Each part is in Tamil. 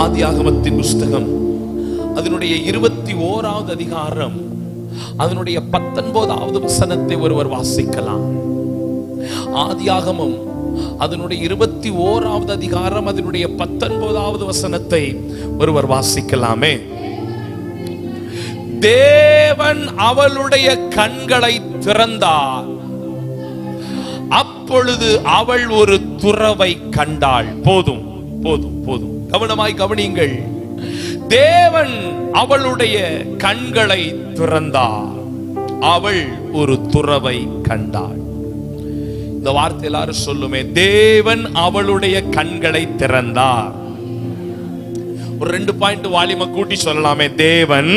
ஆதியாகமத்தின் புஸ்தகம் அதனுடைய 21வது அதிகாரம் அதனுடைய 19வது வசனத்தை ஒருவர் வாசிக்கலாம். ஆதியாகமம் அதனுடைய 21வது அதிகாரம் அதனுடைய 19வது வசனத்தை ஒருவர் வாசிக்கலாமே. தேவன் அவளுடைய கண்களை திறந்தார், அப்பொழுது அவள் ஒரு துறவை கண்டாள். போதும் போதும் போதும், கவனமாய் கவனியுங்கள். தேவன் அவளுடைய கண்களை திறந்தார், அவள் ஒரு துறவை கண்டாள். இந்த வார்த்தை எல்லாரும் சொல்லுமே, தேவன் அவளுடைய கண்களை திறந்தார். ஒரு 2 பாயிண்ட் வால்யூமை கூட்டி சொல்லலாமே. தேவன்,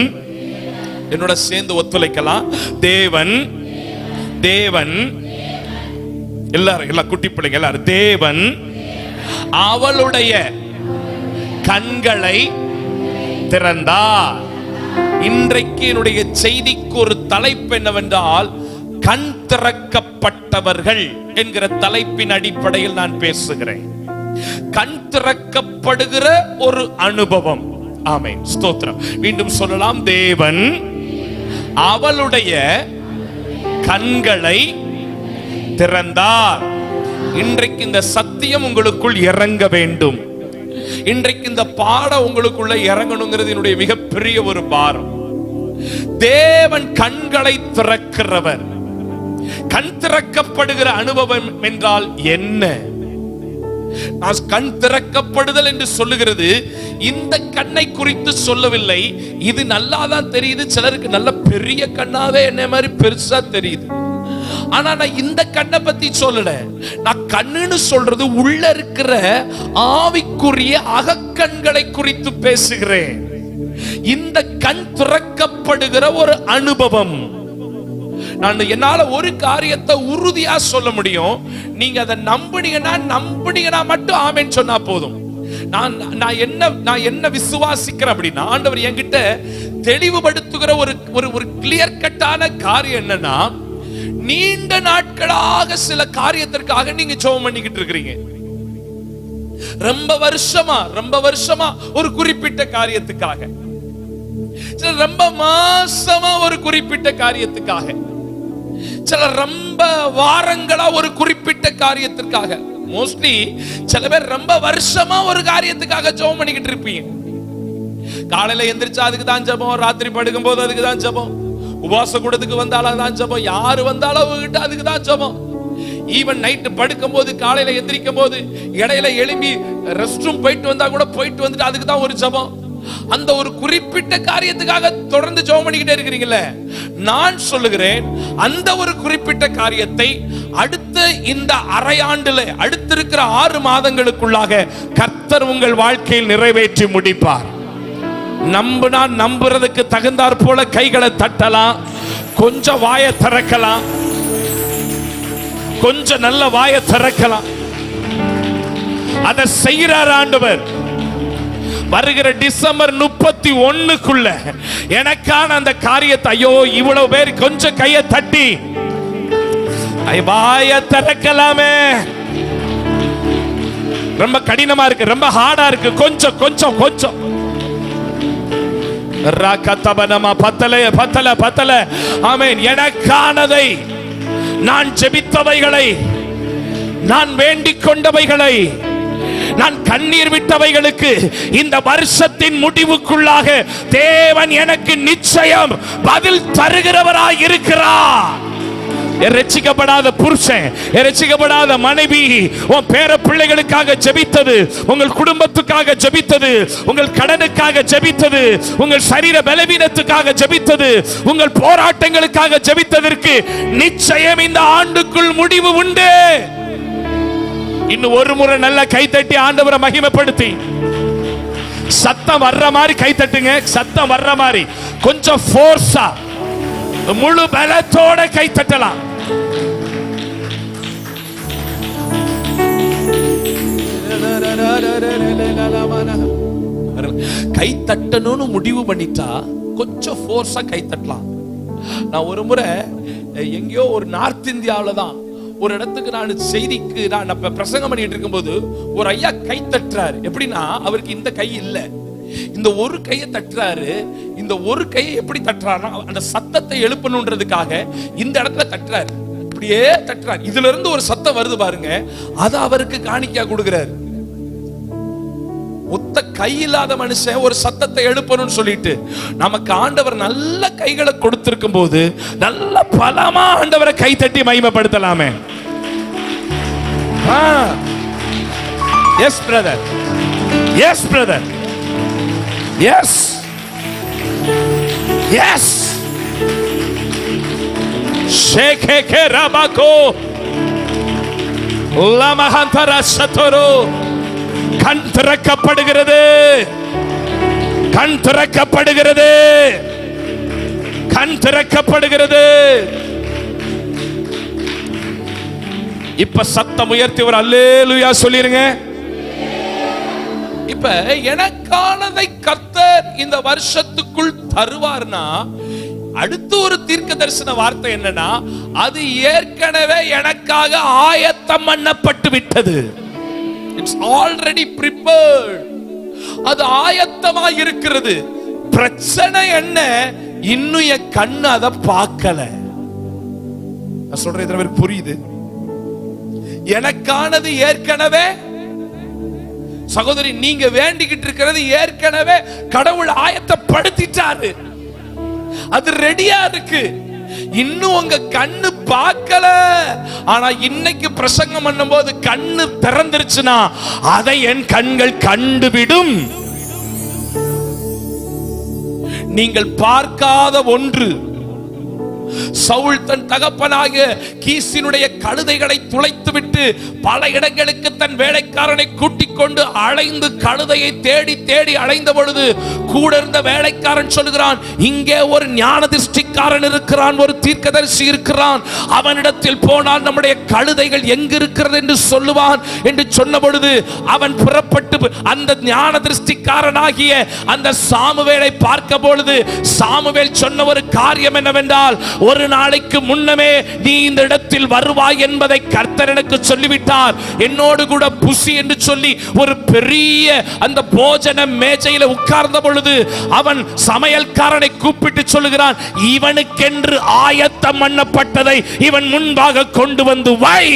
என்னோட சேர்ந்து ஒத்துழைக்கலாம். தேவன் தேவன் எல்லாரும் குட்டி பிள்ளைங்க எல்லாரும், தேவன் அவளுடைய கண்களை திறந்தார். இன்றைக்கு என்னுடைய செய்திக்கு ஒரு தலைப்பு என்னவென்றால், கண் திறக்கப்பட்டவர்கள் என்கிற தலைப்பின் அடிப்படையில் நான் பேசுகிறேன். கண் திறக்கப்படுகிற ஒரு அனுபவம். ஆமென், ஸ்தோத்திரம். மீண்டும் சொல்லலாம். தேவன் அவளுடைய கண்களை திறந்தார். இன்றைக்கு இந்த சத்தியம் உங்களுக்குள் இறங்க வேண்டும். இன்றைக்கு இந்த பாடம் உங்களுக்குள்ள இறங்கணுங்கிறது என்னுடைய மிகப்பெரிய ஒரு பாரம். தேவன் கண்களை திறக்கிறவர். கண் திறக்கப்படுகிற அனுபவம் என்றால் என்ன? கண் திறக்கப்படுதல் என்று சொல்லுகிறது இந்த கண்ணை குறித்து சொல்லவில்லை. இது நல்லாதான் தெரியுது, சிலருக்கு நல்ல பெரிய கண்ணாவே என்ன மாதிரி பெருசா தெரியுது. ஆனா நான் இந்த கண்ணை பத்தி சொல்லல. நான் கண்ணுன்னு சொல்றது உள்ள இருக்கிற ஆவிக்குரிய அகக்கண்களை குறித்து பேசுகிறேன். இந்த கண் திறக்கப்படுகிற ஒரு அனுபவம். நான் என்னால ஒரு காரியத்தை உறுதியா சொல்ல முடியும். நீங்க அதை நம்பினீங்கன்னா மட்டும் ஆமென் சொன்னா போதும். நான் என்ன விசுவாசிக்கிறேன் அப்படின்னா, ஆண்டவர் என்கிட்ட தெளிவுபடுத்துகிற ஒரு கிளியர் கட்டான காரியம் என்னன்னா, நீண்ட நாட்களாக சில காரியத்திற்காக நீங்க ஜெபம் பண்ணிக்கிட்டு இருக்கிறீங்க. ரொம்ப வருஷமா ஒரு குறிப்பிட்ட காரியத்துக்காக, ரொம்ப மாசமா ஒரு குறிப்பிட்ட காரியத்துக்காக, சில ரொம்ப வாரங்களா ஒரு குறிப்பிட்ட காரியத்திற்காக. மோஸ்ட்லி சில பேர் ரொம்ப வருஷமா ஒரு காரியத்துக்காக ஜெபம் பண்ணிக்கிட்டு இருப்பீங்க. காலையில எந்திரிச்சா அதுக்கு தான் ஜெபம், ராத்திரி படுக்கும் போது அதுக்கு தான் ஜெபம், உபவாச கூடத்துக்கு வந்தாலும் தான் ஜெபம், யாரு வந்தாலும் அவங்ககிட்ட அதுக்கு தான் ஜெபம். ஈவன் நைட்டு படுக்கும் போது, காலையில எந்திரிக்கும் போது, இடையில எழும்பி ரெஸ்ட் ரூம் போயிட்டு வந்தா கூட போயிட்டு வந்துட்டு அதுக்கு தான் ஒரு ஜெபம். அந்த ஒரு குறிப்பிட்ட காரியத்துக்காக தொடர்ந்து ஜெபம் பண்ணிக்கிட்டே இருக்கிறீங்கல்ல. நான் சொல்லுகிறேன், அந்த ஒரு குறிப்பிட்ட காரியத்தை அடுத்த இந்த அரையாண்டுல, அடுத்து இருக்கிற 6 மாதங்களுக்குள்ளாக கர்த்தர் உங்கள் வாழ்க்கையில் நிறைவேற்றி முடிப்பார். நம்பினா நம்புறதுக்கு தகுந்தாற் போல கைகளை தட்டலாம், கொஞ்சம் வாயை திறக்கலாம், கொஞ்சம் நல்ல வாயை திறக்கலாம். அதை செய்கிறார் ஆண்டவர். வருகிற டிசம்பர் 31க்குள்ள எனக்கான அந்த காரியத்தை, ஐயோ இவ்வளவு பேர் கொஞ்சம் கையை தட்டி வாயை திறக்கலாமே. ரொம்ப கடினமா இருக்கு, ரொம்ப ஹார்டா இருக்கு, கொஞ்சம் கொஞ்சம் கொஞ்சம் பத்தல. ஆமென். எனக்கானதை, நான் ஜெபித்தவைகளை, நான் வேண்டிக் கொண்டவைகளை, நான் கண்ணீர் விட்டவைகளுக்கு இந்த வருஷத்தின் முடிவுக்குள்ளாக தேவன் எனக்கு நிச்சயம் பதில் தருகிறவராய் இருக்கிறார். ரட்சிக்கப்படாத புருஷன், ரட்சிக்கப்படாத மனைவி, உன் பேர பிள்ளைகளுக்காக ஜெபித்தது, உங்கள் குடும்பத்துக்காக ஜெபித்தது, உங்கள் கடனுக்காக ஜெபித்தது, உங்கள் சரீர பலவீனத்துக்காக ஜெபித்தது, உங்கள் போராட்டங்களுக்காக ஜெபித்ததற்கு நிச்சயம் இந்த ஆண்டுக்குள் முடிவு உண்டு. இன்னும் ஒரு முறை நல்ல கைத்தட்டி ஆண்டவரை மகிமைப்படுத்தி, சத்தம் வர்ற மாதிரி கைத்தட்டுங்க. சத்தம் வர்ற மாதிரி கொஞ்சம் ஃபோர்ஸா, முழு பலத்தோட கைத்தட்டலாம். கை தட்டணும்னு முடிவு பண்ணிட்டா கொஞ்சம் ஃபோர்ஸா கை தட்டலாம். நான் ஒரு முறை எங்கேயோ ஒரு நார்த் இந்தியாவில தான் ஒரு இடத்துக்கு நான் செய்திக்கு நான் பிரசங்கம் பண்ணிட்டு இருக்கும்போது ஒரு ஐயா கை தட்டுறாரு. எப்படின்னா அவருக்கு இந்த கை இல்ல, இந்த ஒரு கையை தட்டுறாரு. இந்த ஒரு கையை எப்படி தட்டுறாருன்னா அந்த சத்தத்தை எழுப்பணுன்றதுக்காக இந்த இடத்துல தட்டுறாரு, இப்படியே தட்டுறாரு. இதுல இருந்து ஒரு சத்தம் வருது பாருங்க, அது அவருக்கு காணிக்கா கொடுக்கிறாரு. ஒத்த கை இல்லாத மனுஷன் ஒரு சத்தத்தை எழுப்பணும்னு சொல்லிட்டு நமக்கு ஆண்டவர் நல்ல கைகளை கொடுத்திருக்கும் போது நல்ல பலமா ஆண்டவரை கை தட்டி மகிமைப்படுத்தலாமே. Yes brother, yes brother, yes yes. ஷேகே ரபாகோ லமஹந்தர சதரோ. கண் திறக்கப்படுகிறது, கண் திறக்கப்படுகிறது, கண் திறக்கப்படுகிறது. இப்ப சத்தம் உயர்த்தி ஒரு அல்லேலூயா சொல்லிருங்க. இப்ப எனக்கானதை கர்த்தர் இந்த வருஷத்துக்குள் தருவார்னா அடுத்து ஒரு தீர்க்க தரிசன வார்த்தை என்னன்னா, அது ஏற்கனவே எனக்காக ஆயத்தம் பண்ணப்பட்டு விட்டது. It's already prepared. அது ஆயத்தமா இருக்கிறது. பிரச்சனை என்ன, இன்னும் என் கண்ணு அதை பார்க்கல. நான் சொல்றேன், எத்தனை பேருக்கு புரியுது? எனக்கானது ஏற்கனவே, சகோதரி நீங்க வேண்டிக்கிட்டு இருக்கிறது ஏற்கனவே கடவுள் ஆயத்தப்படுத்திட்டாரு, அது ரெடியா இருக்கு. இன்னும் உங்க கண்ணு பார்க்கல. ஆனா இன்னைக்கு பிரசங்கம் பண்ணும்போது கண்ணு திறந்துருச்சுன்னா அதை என் கண்கள் கண்டுவிடும். நீங்கள் பார்க்காத ஒன்று. சவுல் தன் தகப்பனாகிய கீசினுடைய கழுதைகளை துளைத்துவிட்டு பல இடங்களுக்கு தன் வேலைக்காரனை கூட்டிக் கொண்டு அலைந்து கழுதையை தேடி தேடி அலைந்த பொழுது கூட இருந்த வேலைக்காரன் சொல்கிறான், இங்கே ஒரு ஞான திருஷ்டிக்காரன் இருக்கிறான், ஒரு தீர்க்கதரிசி இருக்கிறான், அவனிடத்தில் போனால் நம்முடைய கழுதைகள் எங்கு இருக்கிறது என்று சொல்லுவான் என்று சொன்ன பொழுது அவன் புறப்பட்டு அந்த ஞான திருஷ்டிக்காரனாகிய அந்த சாமுவேலை பார்க்க பொழுது சாமுவேல் சொன்ன ஒரு காரியம் என்னவென்றால், ஒரு நாளைக்கு முன்னமே நீ இந்த இடத்தில் வருவாய் என்பதை கர்த்தர் எனக்கு சொல்லிவிட்டார். என்னோடு கூட புசி என்று சொல்லி ஒரு பெரிய அந்த போஜன மேஜையில உட்கார்ந்த பொழுது அவன் சமையல்காரனை கூப்பிட்டு சொல்லுகிறான், இவனுக்கென்று ஆயத்தம் பண்ணப்பட்டதை இவன் முன்பாக கொண்டு வந்து வை.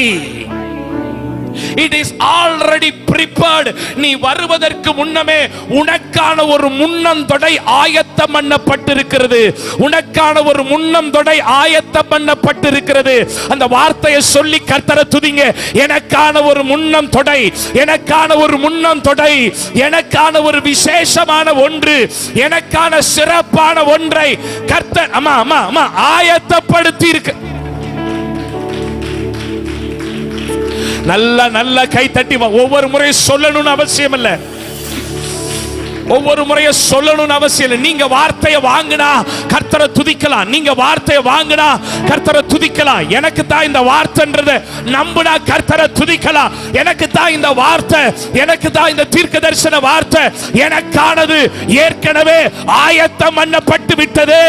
It is already prepared. நீ வருவதற்கு முன்னமே உனக்கான ஒரு முன்னந்தொடை ஆயத்தம் பண்ணப்பட்டிருக்கிறது. உனக்கான ஒரு முன்னந்தொடை ஆயத்தம் பண்ணப்பட்டிருக்கிறது. அந்த வார்த்தையை சொல்லி கர்த்தரை துதிங்க. எனக்கான ஒரு முன்னம் தொடை, எனக்கான ஒரு முன்னம் தொடை, எனக்கான ஒரு விசேஷமான ஒன்று, எனக்கான சிறப்பான ஒன்றை கர்த்தர் ஆயத்தப்படுத்தி இருக்கு. நல்ல நல்ல கை தட்டி ஒவ்வொரு முறையும் சொல்லணும்னு அவசியம் இல்லை. ஒவ்வொரு முறையும் சொல்லணும்னு அவசியம் இல்லை. நீங்க வார்த்தையை வாங்கினா கர்த்தரை துதிக்கலாம். நீங்க வார்த்தையை வாங்கினா கர்த்தரை துதிக்கலாம். எனக்கு தான் இந்த வார்த்தைன்றதை நம்பினா கர்த்தரை துதிக்கலாம். எனக்கு தான் இந்த வார்த்தை, எனக்கு தான் இந்த தீர்க்க தரிசன வார்த்தை எனக்கானது ஏற்கனவே ஆயத்தம் பண்ணப்பட்டு விட்டது.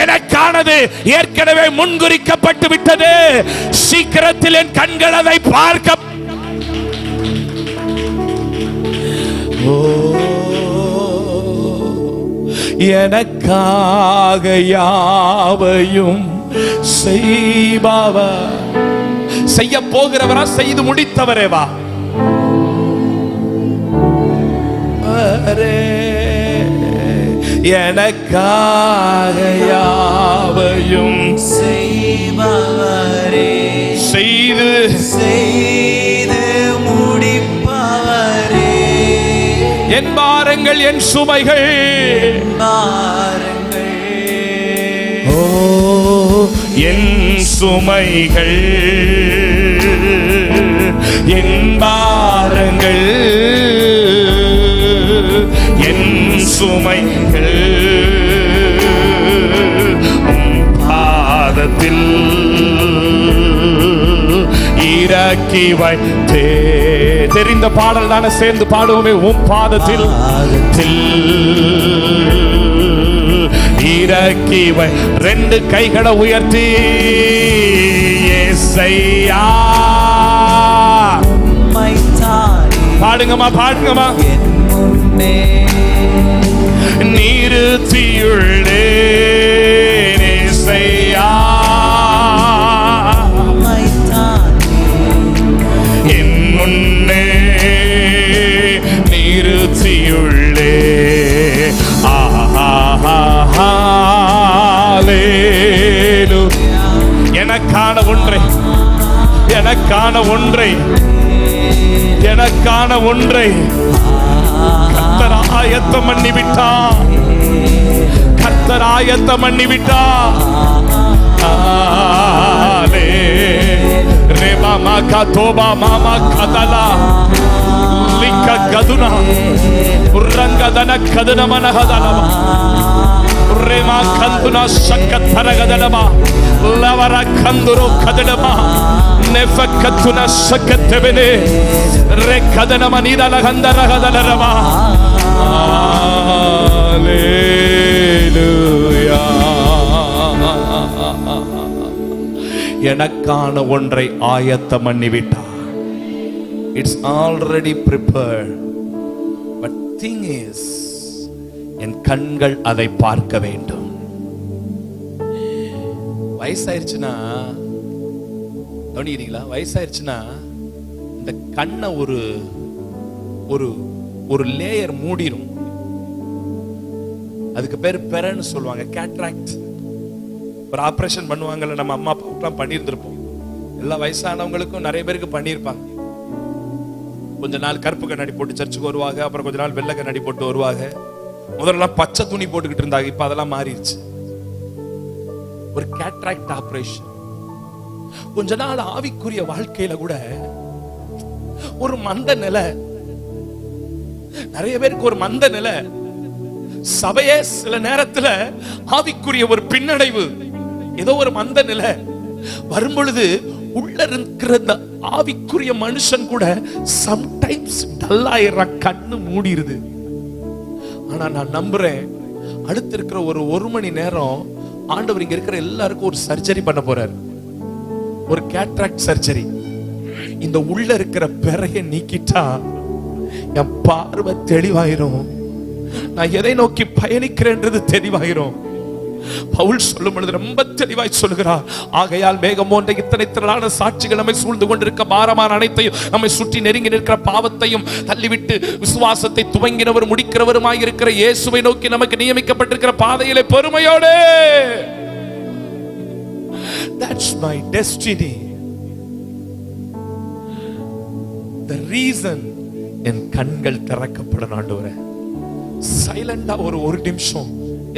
எனக்கானது ஏற்கனவே முன்குறிக்கப்பட்டு விட்டது. சீக்கிரத்தில் என் கண்கள் அதை பார்க்க. எனக்காக யாவையும் செய்பவர், செய்ய போகிறவரா செய்து முடித்தவரே வா. எனக்காக யாவையும் செய்பவரே, செய்து முடிப்பவரே. என் பாரங்கள் என் சுமைகள், ஓ என் சுமைகள் என் பாரங்கள் என் சுமைகள் பாதத்தில் இறக்கி வைத்தே. தெரிந்த பாடல் தானே, சேர்ந்து பாடுவோமே. உம் பாதத்தில் இறக்கி வை. ரெண்டு கைகளை உயர்த்தி ஏசையா பாடுங்கம்மா பாடுங்கம்மா. நிறுத்தியுள்ளே நேசையா என் முன்னே நிறுத்தியுள்ளே. எனக்கான ஒன்றை எனக்கான ஒன்றை எனக்கான ஒன்றை கர்த்தர் ஆயத்தம் பண்ணிவிட்டார். கர்த்தர் ஆயத்தம் பண்ணிவிட்டார். ரேபா மாகா தோபா மாமா கதலா லிக்க கதுனா உரங்கதன கதுனமனகதலமா ரேமா கந்துனா சக்கத்தரகதலமா லவர கந்துரோ கதலமா நெஃபக்கத்துன சக்கத்தெவனே ரே கதனம நீதலகந்தரகதலரமா. ஹல்லேலூயா. எனக்கான ஒன்றை ஆயத்தம் பண்ணிவிட்டார். It's already prepared. But thing is, என் கண்கள் அதை பார்க்க வேண்டும். வயசாயிருச்சுன்னா கவனிக்கிறீங்களா? வயசாயிருச்சுன்னா இந்த கண்ணை ஒரு ஒரு ஒரு லேயர் மூடிரும். அதுக்கு பேர் பெரன்னு சொல்லுவாங்க, கேட்ராக்ட். ஒரு ஆபரேஷன் பண்ணுவாங்கல்ல, நம்ம அம்மா அப்பாவுக்குலாம் பண்ணியிருந்திருப்போம். எல்லா வயசானவங்களுக்கும் நிறைய பேருக்கு பண்ணியிருப்பாங்க. கொஞ்ச நாள் கருப்பு கண்ணாடி போட்டு சர்ச்சுக்கு வருவாங்க, அப்புறம் கொஞ்ச நாள் வெள்ளை கண்ணாடி போட்டு வருவாங்க. முதல்ல பச்சை துணி போட்டுக்கிட்டு இருந்தாங்க, இப்ப அதெல்லாம் மாறிடுச்சு. ஒரு கேட்ராக்ட் ஆபரேஷன். கொஞ்ச நாள் ஆவிக்குரிய வாழ்க்கையில கூட ஒரு மந்த நிலை. நிறைய பேருக்கு ஒரு மந்த நிலை. சபையே சில நேரத்துல ஆவிக்குரிய ஒரு பின்னடைவு, ஏதோ ஒரு மந்த நிலை வரும்பொழுது உள்ள இருக்கிற ஆவிக்குரிய மனுஷன் கூட சம்டைம்ஸ் டல்லாயிர கண்ணு மூடிருது. ஆனா நான் நம்புறேன், அடுத்து இருக்கிற ஒரு மணி நேரம் ஆண்டவர் இங்க இருக்கிற எல்லாருக்கும் ஒரு சர்ஜரி பண்ண போறாரு. ஒரு கேட்ராக்ட் சர்ஜரி. இந்த உள்ள இருக்கிற பெறைய நீக்கிட்டா என் பார்வை தெளிவாயிரும். நான் எதை நோக்கி பயணிக்கிறேன்றது தெளிவாயிரும். பவுல் சொல்லும் பொழுது ரொம்ப தெளிவாய் சொல்கிறார், ஆகையால் மேகம் போன்ற இத்தனை திரளான சாட்சிகள் நம்மை சூழ்ந்து கொண்டிருக்க பாரமான அனைத்தையும், நம்மை சுற்றி நெருங்கி நிற்கிற பாவத்தையும் தள்ளிவிட்டு விசுவாசத்தை துவங்கினவர் முடிக்கிறவருமாய் இருக்கிற இயேசுவை நோக்கி நமக்கு நியமிக்கப்பட்டிருக்கிற பாதையிலே பொறுமையோடு. That's my destiny. The reason என் கண்கள் திறக்கப்படும். ஆண்டவரே, சைலண்டா ஒரு நிமிஷம்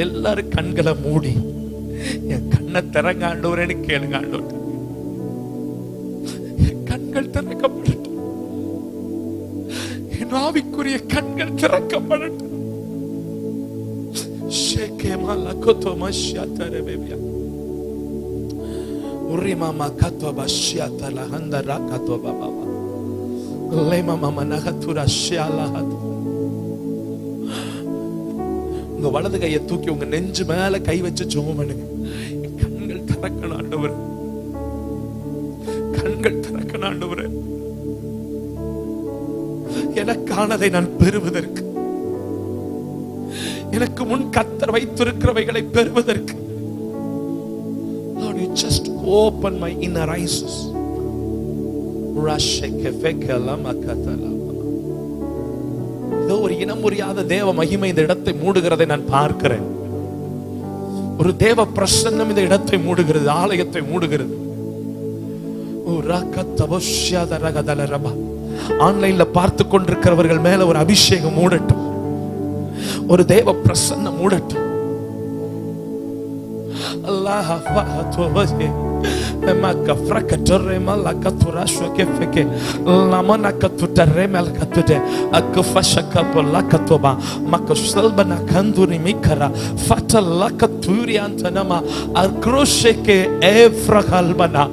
எல்லாரும் கண்களை மூடி என் கண்ணை திறங்க ஆண்டவரேன்னு கேளுங்க. ஆண்டவர், என் கண்கள் திறக்கப்படட்டும். என் ஆவிக்குரிய கண்கள் திறக்கப்படட்டும். ஷேகேமா லகோதோ மஷ்யாதரே பேபியா உரிமாமா கத்தோ பஷ்யாதல ஹந்தரா கத்தோ பாபா லேமா மாமா நகதுரா ஷியாலஹத். உங்க வலது கையை தூக்கி உங்க நெஞ்சு மேல கை வச்சு ஜெபம் பண்ணுங்க. கண்கள் திறக்கணும் ஆண்டவரே, கண்கள் திறக்கணும் ஆண்டவரே. எனக்கானதை நான் பெறுவதற்கு, எனக்கு முன் கர்த்தர் வைத்திருக்கிறவைகளை பெறுவதற்கு, Lord, you just open my inner eyes. ஏதோ ஒரு இனம் புரியாத தேவ மகிமை இந்த இடத்தை மூடுகிறதை நான் பார்க்கிறேன். ஒரு தேவ பிரசன்னம் இந்த இடத்தை மூடுகிறது, ஆலயத்தை மூடுகிறது. ஆன்லைன்ல பார்த்து கொண்டிருக்கிறவர்கள் மேல ஒரு அபிஷேகம் மூடட்டும், ஒரு தேவ பிரசன்னம் மூடட்டும். அல்லாஹ் Maka frakatore malakatura shokefeke lamana katutare malakatude akufashaka polakatoba makoselbana kanduri mikara fatalakaturi antanama akrosheke efrakalbana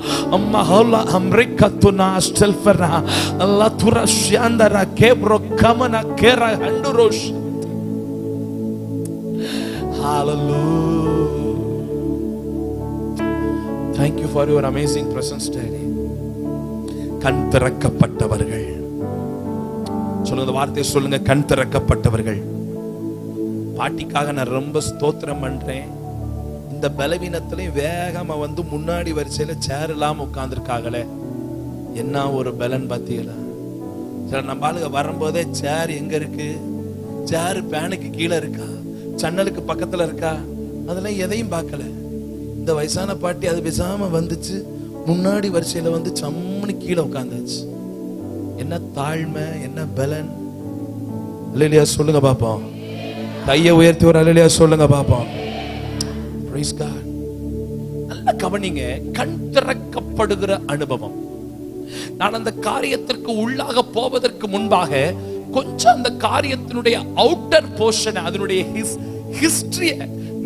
mahola amrikatuna stelfera latura shandara kebro kamana kera handurosh. Hallelujah. Thank you for your amazing presence, Daddy. கண் திறக்கப்பட்டவர்கள், சொல்லுங்க, இந்த வார்த்தையை சொல்லுங்க, கண் திறக்கப்பட்டவர்கள். பாட்டிக்காக நான் ரொம்ப ஸ்தோத்திரம் பண்றேன். இந்த பலவீனத்திலையும் வேகமா வந்து முன்னாடி வரிசையில சேர் இல்லாம உட்கார்ந்துருக்காங்களே, என்ன ஒரு பலன் பாத்தீங்களா? சில நம்ம ஆளுங்க வரும்போதே சேர் எங்க இருக்கு, சேர் பேனுக்கு கீழே இருக்கா, ஜன்னலுக்கு பக்கத்துல இருக்கா, அதெல்லாம் எதையும் பார்க்கல. இந்த வயசான பாட்டி அது பேசாம வந்துச்சு, முன்னாடி வரிசையில வந்து சம்முன்னு கீழே உட்கார்ந்தாச்சு. என்ன தாழ்மை, என்ன பலன்! அல்லேலூயா சொல்லுங்க பாப்போம். கையை உயர்த்தி ஒரு அல்லேலூயா சொல்லுங்க பாப்போம். Praise God. நல்ல கவனிங்க, கண் திறக்கப்படுகிற அனுபவம். நான் அந்த காரியத்திற்கு உள்ளாக போவதற்கு முன்பாக கொஞ்சம் அந்த காரியத்தினுடைய அவுட்டர் போர்ஷன், அதனுடைய ஹிஸ்டரிய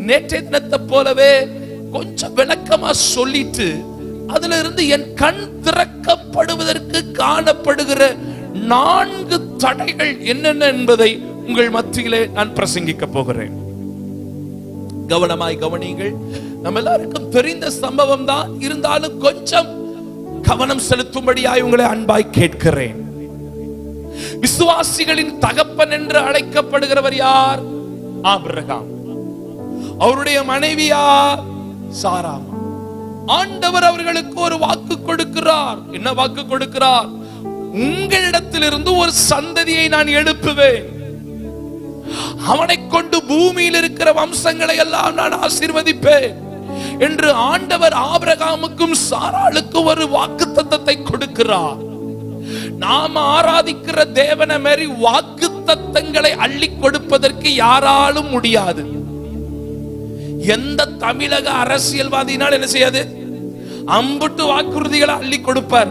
நேற்றைய தினத்தை போலவே கொஞ்சம் விளக்கமா சொல்லிட்டு அதுல இருந்து என் கண் திறக்கப்படுவதற்கு காணப்படுகிற 4 தடைகள் என்னென்ன என்பதை உங்கள் மத்தியிலே நான் பிரசங்கிக்க போகிறேன். கவனமாய் கவனியுங்கள். நம்ம எல்லாருக்கும் தெரிந்த சம்பவம் தான், இருந்தாலும் கொஞ்சம் கவனம் செலுத்தும்படியாய் உங்களை அன்பாய் கேட்கிறேன். விசுவாசிகளின் தகப்பன் என்று அழைக்கப்படுகிறவர் யார்? ஆபிரகாம். அவருடைய மனைவியா சாரா. ஆண்டவர் அவர்களுக்கு ஒரு வாக்கு கொடுக்கிறார். என்ன வாக்கு கொடுக்கிறார்? உங்களிடத்திலிருந்து ஒரு சந்ததியை நான் எழுப்புவேன், அவனை கொண்டு பூமியில் இருக்கிற வம்சங்களை எல்லாம் நான் ஆசீர்வதிப்பேன் என்று ஆண்டவர் ஆபிரகாமுக்கும் சாராளுக்கும் ஒரு வாக்குத்தத்தத்தை கொடுக்கிறார். நாம் ஆராதிக்கிற தேவனை மாதிரி வாக்குத்தத்தங்களை அள்ளி கொடுப்பதற்கு யாராலும் முடியாது. எந்த தமிழக அரசியல்வாதியினால் என்ன செய்யாது? அம்புட்டு வாக்குறுதிகளை அள்ளி கொடுப்பார்.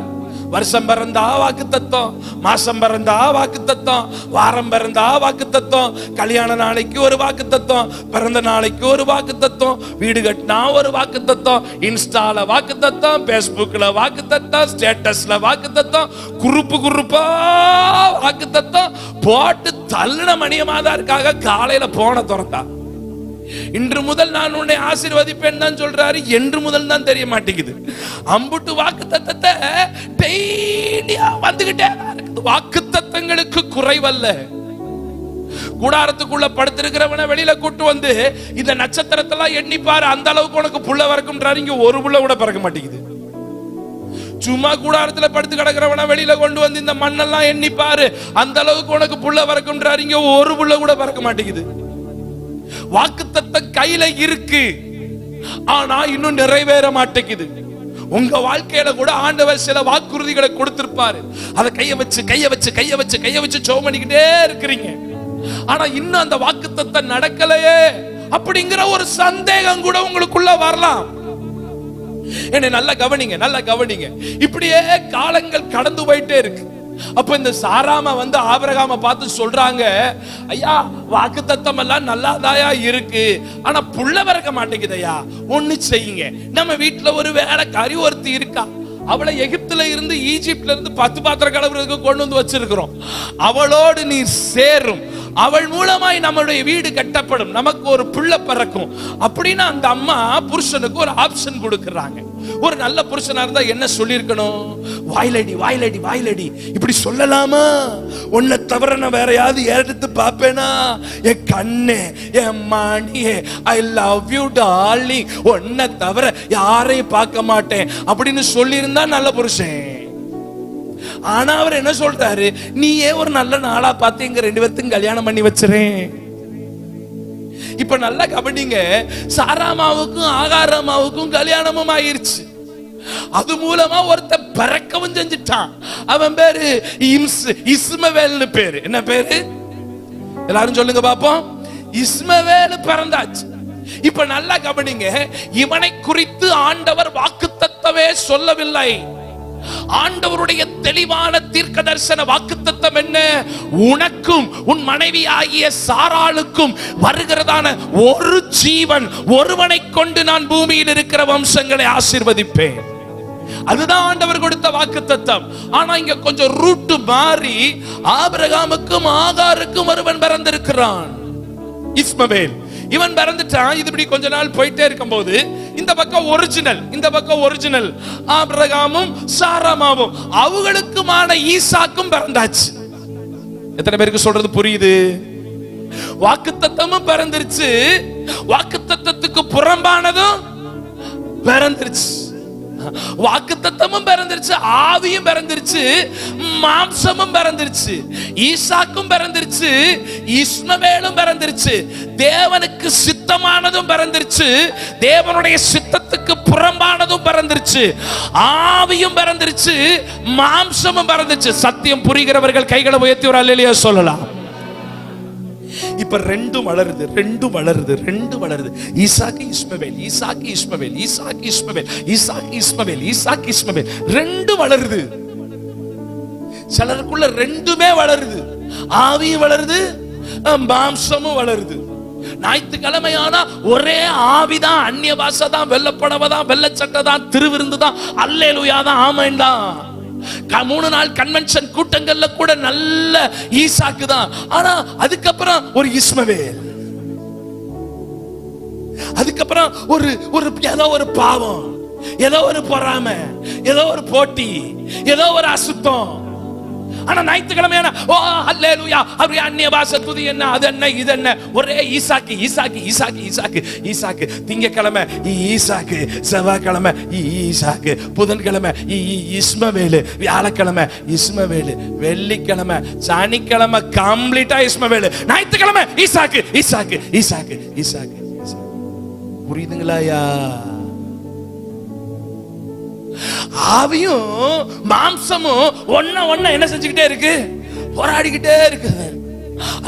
வருஷம் பிறந்தா வாக்கு தத்துவம், மாசம் பிறந்தா வாக்கு தத்துவம், வாரம் பிறந்தா வாக்கு தத்துவம், கல்யாண நாளைக்கு ஒரு வாக்கு தத்துவம், பிறந்த நாளைக்கு ஒரு வாக்கு தத்துவம், வீடு கட்டினா ஒரு வாக்கு தத்துவம், இன்ஸ்டால வாக்கு தத்துவம், பேஸ்புக்ல வாக்கு தத்துவம், ஸ்டேட்டஸ்ல வாக்கு தத்துவம், குறுப்பா வாக்கு தத்துவம் போட்டு தள்ளின மணியமாதாருக்காக காலையில போன துறந்தா. இன்று முதல் நான் உன்னை ஆசீர்வதிப்பேன் தான் சொல்றாரு, என்று முதல் தான் தெரிய மாட்டேங்குது. அம்புட்டு வாக்கு தத்தத்தை டெய்லியா வந்துகிட்டே இருக்குது. வாக்கு தத்தங்களுக்கு குறைவல்ல. கூடாரத்துக்குள்ள படுத்திருக்கிறவனை வெளியில கூட்டு வந்து இந்த நட்சத்திரத்தெல்லாம் எண்ணிப்பாரு, அந்த அளவுக்கு உனக்கு புள்ள வறக்கும்ன்றாரு. இங்க ஒரு புள்ள கூட பறக்க மாட்டேங்குது. சும்மா கூடாரத்துல படுத்து கிடக்கிறவனை வெளியில கொண்டு வந்து இந்த மண்ணெல்லாம் எண்ணிப்பாரு, அந்த அளவுக்கு உனக்கு புள்ள வறக்கும்ன்றாரு. இங்க ஒரு புள்ள கூட பறக்க மாட்டேங்குது. வாக்குத்தத்தம் கையில இருக்கு, ஆனா இன்னும் நிறைவேற மாட்டேங்குது. உங்க வாழ்க்கையில கூட ஆண்டவர் சில வாக்குறுதிகளை கொடுத்திருப்பாரு. அதை கைய வச்சு ஜெபம் பண்ணிக்கிட்டே இருக்கிறீங்க, ஆனா இன்னும் அந்த வாக்குத்தத்தம் நடக்கலையே அப்படிங்கிற ஒரு சந்தேகம் கூட உங்களுக்குள்ள வரலாம். என்ன நல்லா கவனிங்க. இப்படியே காலங்கள் கடந்து போயிட்டே இருக்கு. அப்ப இந்த சாராமா வந்து ஆபிரகாம பார்த்து சொல்றாங்க, ஐயா வாக்குத்தத்தம் எல்லாம் நல்லாதாயா இருக்கு, ஆனா புள்ள வறக்க மாட்டேங்குதையா. ஒண்ணு செய்யுங்க, நம்ம வீட்டுல ஒரு வேலைக்காரி ஒருத்தி இருக்கா, அவளை எகிப்துல இருந்து ஈஜிப்ட்ல இருந்து 10 பாத்திரம் கலவுறதுக்கு கொண்டு வந்து வச்சிருக்கிறோம், அவளோடு நீ சேரும், அவள் மூலமாய் நம்மளுடைய வீடு கட்டப்படும், நமக்கு ஒரு பிள்ளை பிறக்கும் அப்படின்னு அந்த அம்மா புருஷனுக்கு ஒரு ஆப்ஷன் கொடுக்கறாங்க. ஒரு நல்ல புருஷனா இருந்தா என்ன சொல்லிருக்கணும்? வாயிலடி இப்படி சொல்லலாமா? உன்னை தவிர நான் வேற யாவது எடுத்து பாப்பேனா? என் கண்ணே, என் மணியே, ஐ லவ் யூ டார்லிங், உன்னை தவிர யாரையும் பார்க்க மாட்டேன் அப்படின்னு சொல்லியிருந்தா நல்ல புருஷன். ஆனா அவர் என்ன சொல்றாரு? நீயே ஒரு நல்ல நாளா பார்த்து எங்க 2 பேர்த்துக்கும் கல்யாணம் பண்ணி வச்சிரேன். இப்ப நல்லா கவனிங்க, சாராமாவுக்கும் ஆகாரமாவுக்கும் கல்யாணமும் ஆயிருச்சு. அது மூலமா ஒருத்த பிறக்கவும் செஞ்சுட்டான். அவன் பேரு இஸ்மவேல்னு பேரு. என்ன பேரு? எல்லாரும் சொல்லுங்க பாப்போம். இஸ்மவேல் பிறந்தாச்சு. இப்ப நல்லா கவனிங்க, இவனை குறித்து ஆண்டவர் வாக்குத்தத்தமே சொல்லவில்லை. ஆண்டவருடைய தெளிவான தீர்க்கதரிசன வாக்குத்தத்தம் என்ன? உனக்கும் உன் மனைவி ஆகிய சாராளுக்கும் வருகிறதான ஒரு ஜீவன், ஒருவனை கொண்டு நான் பூமியில் இருக்கிற வம்சங்களை ஆசீர்வதிப்பேன். அதுதான் ஆண்டவர் கொடுத்த வாக்குத்தத்தம். ஆனா இங்க கொஞ்சம் ரூட் மாறி ஆபிரகாமுக்கும் ஆகாருக்கும் ஒருவன் பிறந்திருக்கிறான், இஸ்மவேல். இவன் பிறந்துட்டான். இது இப்படி கொஞ்ச நாள் போயிட்டே இருக்கும்போது இந்த பக்கம் ஒரிஜினல் ஆபிரகாமும் சாராமாவும் அவங்களுக்குமான ஈசாக்கும் பிறந்தாச்சு. எத்தனை பேருக்கு சொல்றது புரியுது? வாக்குத்தத்தமும் பிறந்துருச்சு, வாக்குத்தத்தத்துக்கு புறம்பானதும் பிறந்துருச்சு. வாக்குத்தத்தமும் பிறந்துருச்சு, ஆவியும் பிறந்துருச்சு, மாம்சமும் பிறந்துருச்சு, ஈசாக்கும் பிறந்துருச்சு, இஸ்மவேலும் பிறந்துருச்சு. தேவனுக்கு சித்தமானதும் பிறந்துருச்சு, தேவனுடைய சித்தத்துக்கு புறம்பானதும் பிறந்துருச்சு, ஆவியும் பிறந்துருச்சு, மாம்சமும் பிறந்துருச்சு. சத்தியம் புரிகிறவர்கள் கைகளை உயர்த்தி ஒரு அல்லேலூயா சொல்லலாம். இப்ப ரெண்டும் வளருது, ரெண்டும் வளருது, ரெண்டும் வளருது. ஈசாக்கு இஸ்மவேல், ஈசாக்கு இஸ்மவேல், ஈசாக்கு இஸ்மவேல், ஈசாக்கு இஸ்மவேல், ஈசாக்கு இஸ்மவேல், ரெண்டும் வளருது. சிலருக்குள்ள ரெண்டுமே வளருது, ஆவியும் வளருது, மாம்சமும் வளருது. ஞாயிற்றுக்கிழமையானா ஒரே ஆவிதான், அந்நிய பாஷை தான், வெள்ளப்படவதான், வெள்ளச்சட்டை தான், திருவிருந்து தான், அல்லேலூயா தான், ஆமென் தான். 3 நாள் கன்வென்ஷன் கூட்டங்கள்ல கூட நல்ல ஈசாக்கு தான். ஆனா அதுக்கப்புறம் ஒரு இஸ்மவேல், அதுக்கப்புறம் ஒரு ஏதோ ஒரு பாவம், ஏதோ ஒரு பொறாமை, ஏதோ ஒரு போட்டி, ஏதோ ஒரு அசுத்தம். ஆனா ஞாயிற்றுக்கிழமையான ஓ அல்லேலூயா, அப்படியே அந்நிய பாஷை, துதி என்ன, அது என்ன, இது என்ன, ஒரே ஈசாக்கு ஈசாக்கு ஈசாக்கு ஈசாக்கு ஈசாக்கு. திங்கக்கிழமை ஈசாக்கு, செவ்வாய்க்கிழமை ஈசாக்கு, புதன்கிழமை இஸ்மவேலு, வியாழக்கிழமை இஸ்மவேலு, வெள்ளிக்கிழமை, சனிக்கிழமை கம்ப்ளீட்டா இஸ்மவேலு, ஞாயிற்றுக்கிழமை ஈசாக்கு ஈசாக்கு ஈசாக்கு ஈசாக்கு. புரியுதுங்களாயா? ஆவியும் மாம்சமும் ஒன்ன என்ன செஞ்சுக்கிட்டே இருக்கு? போராடிக்கிட்டே இருக்கு.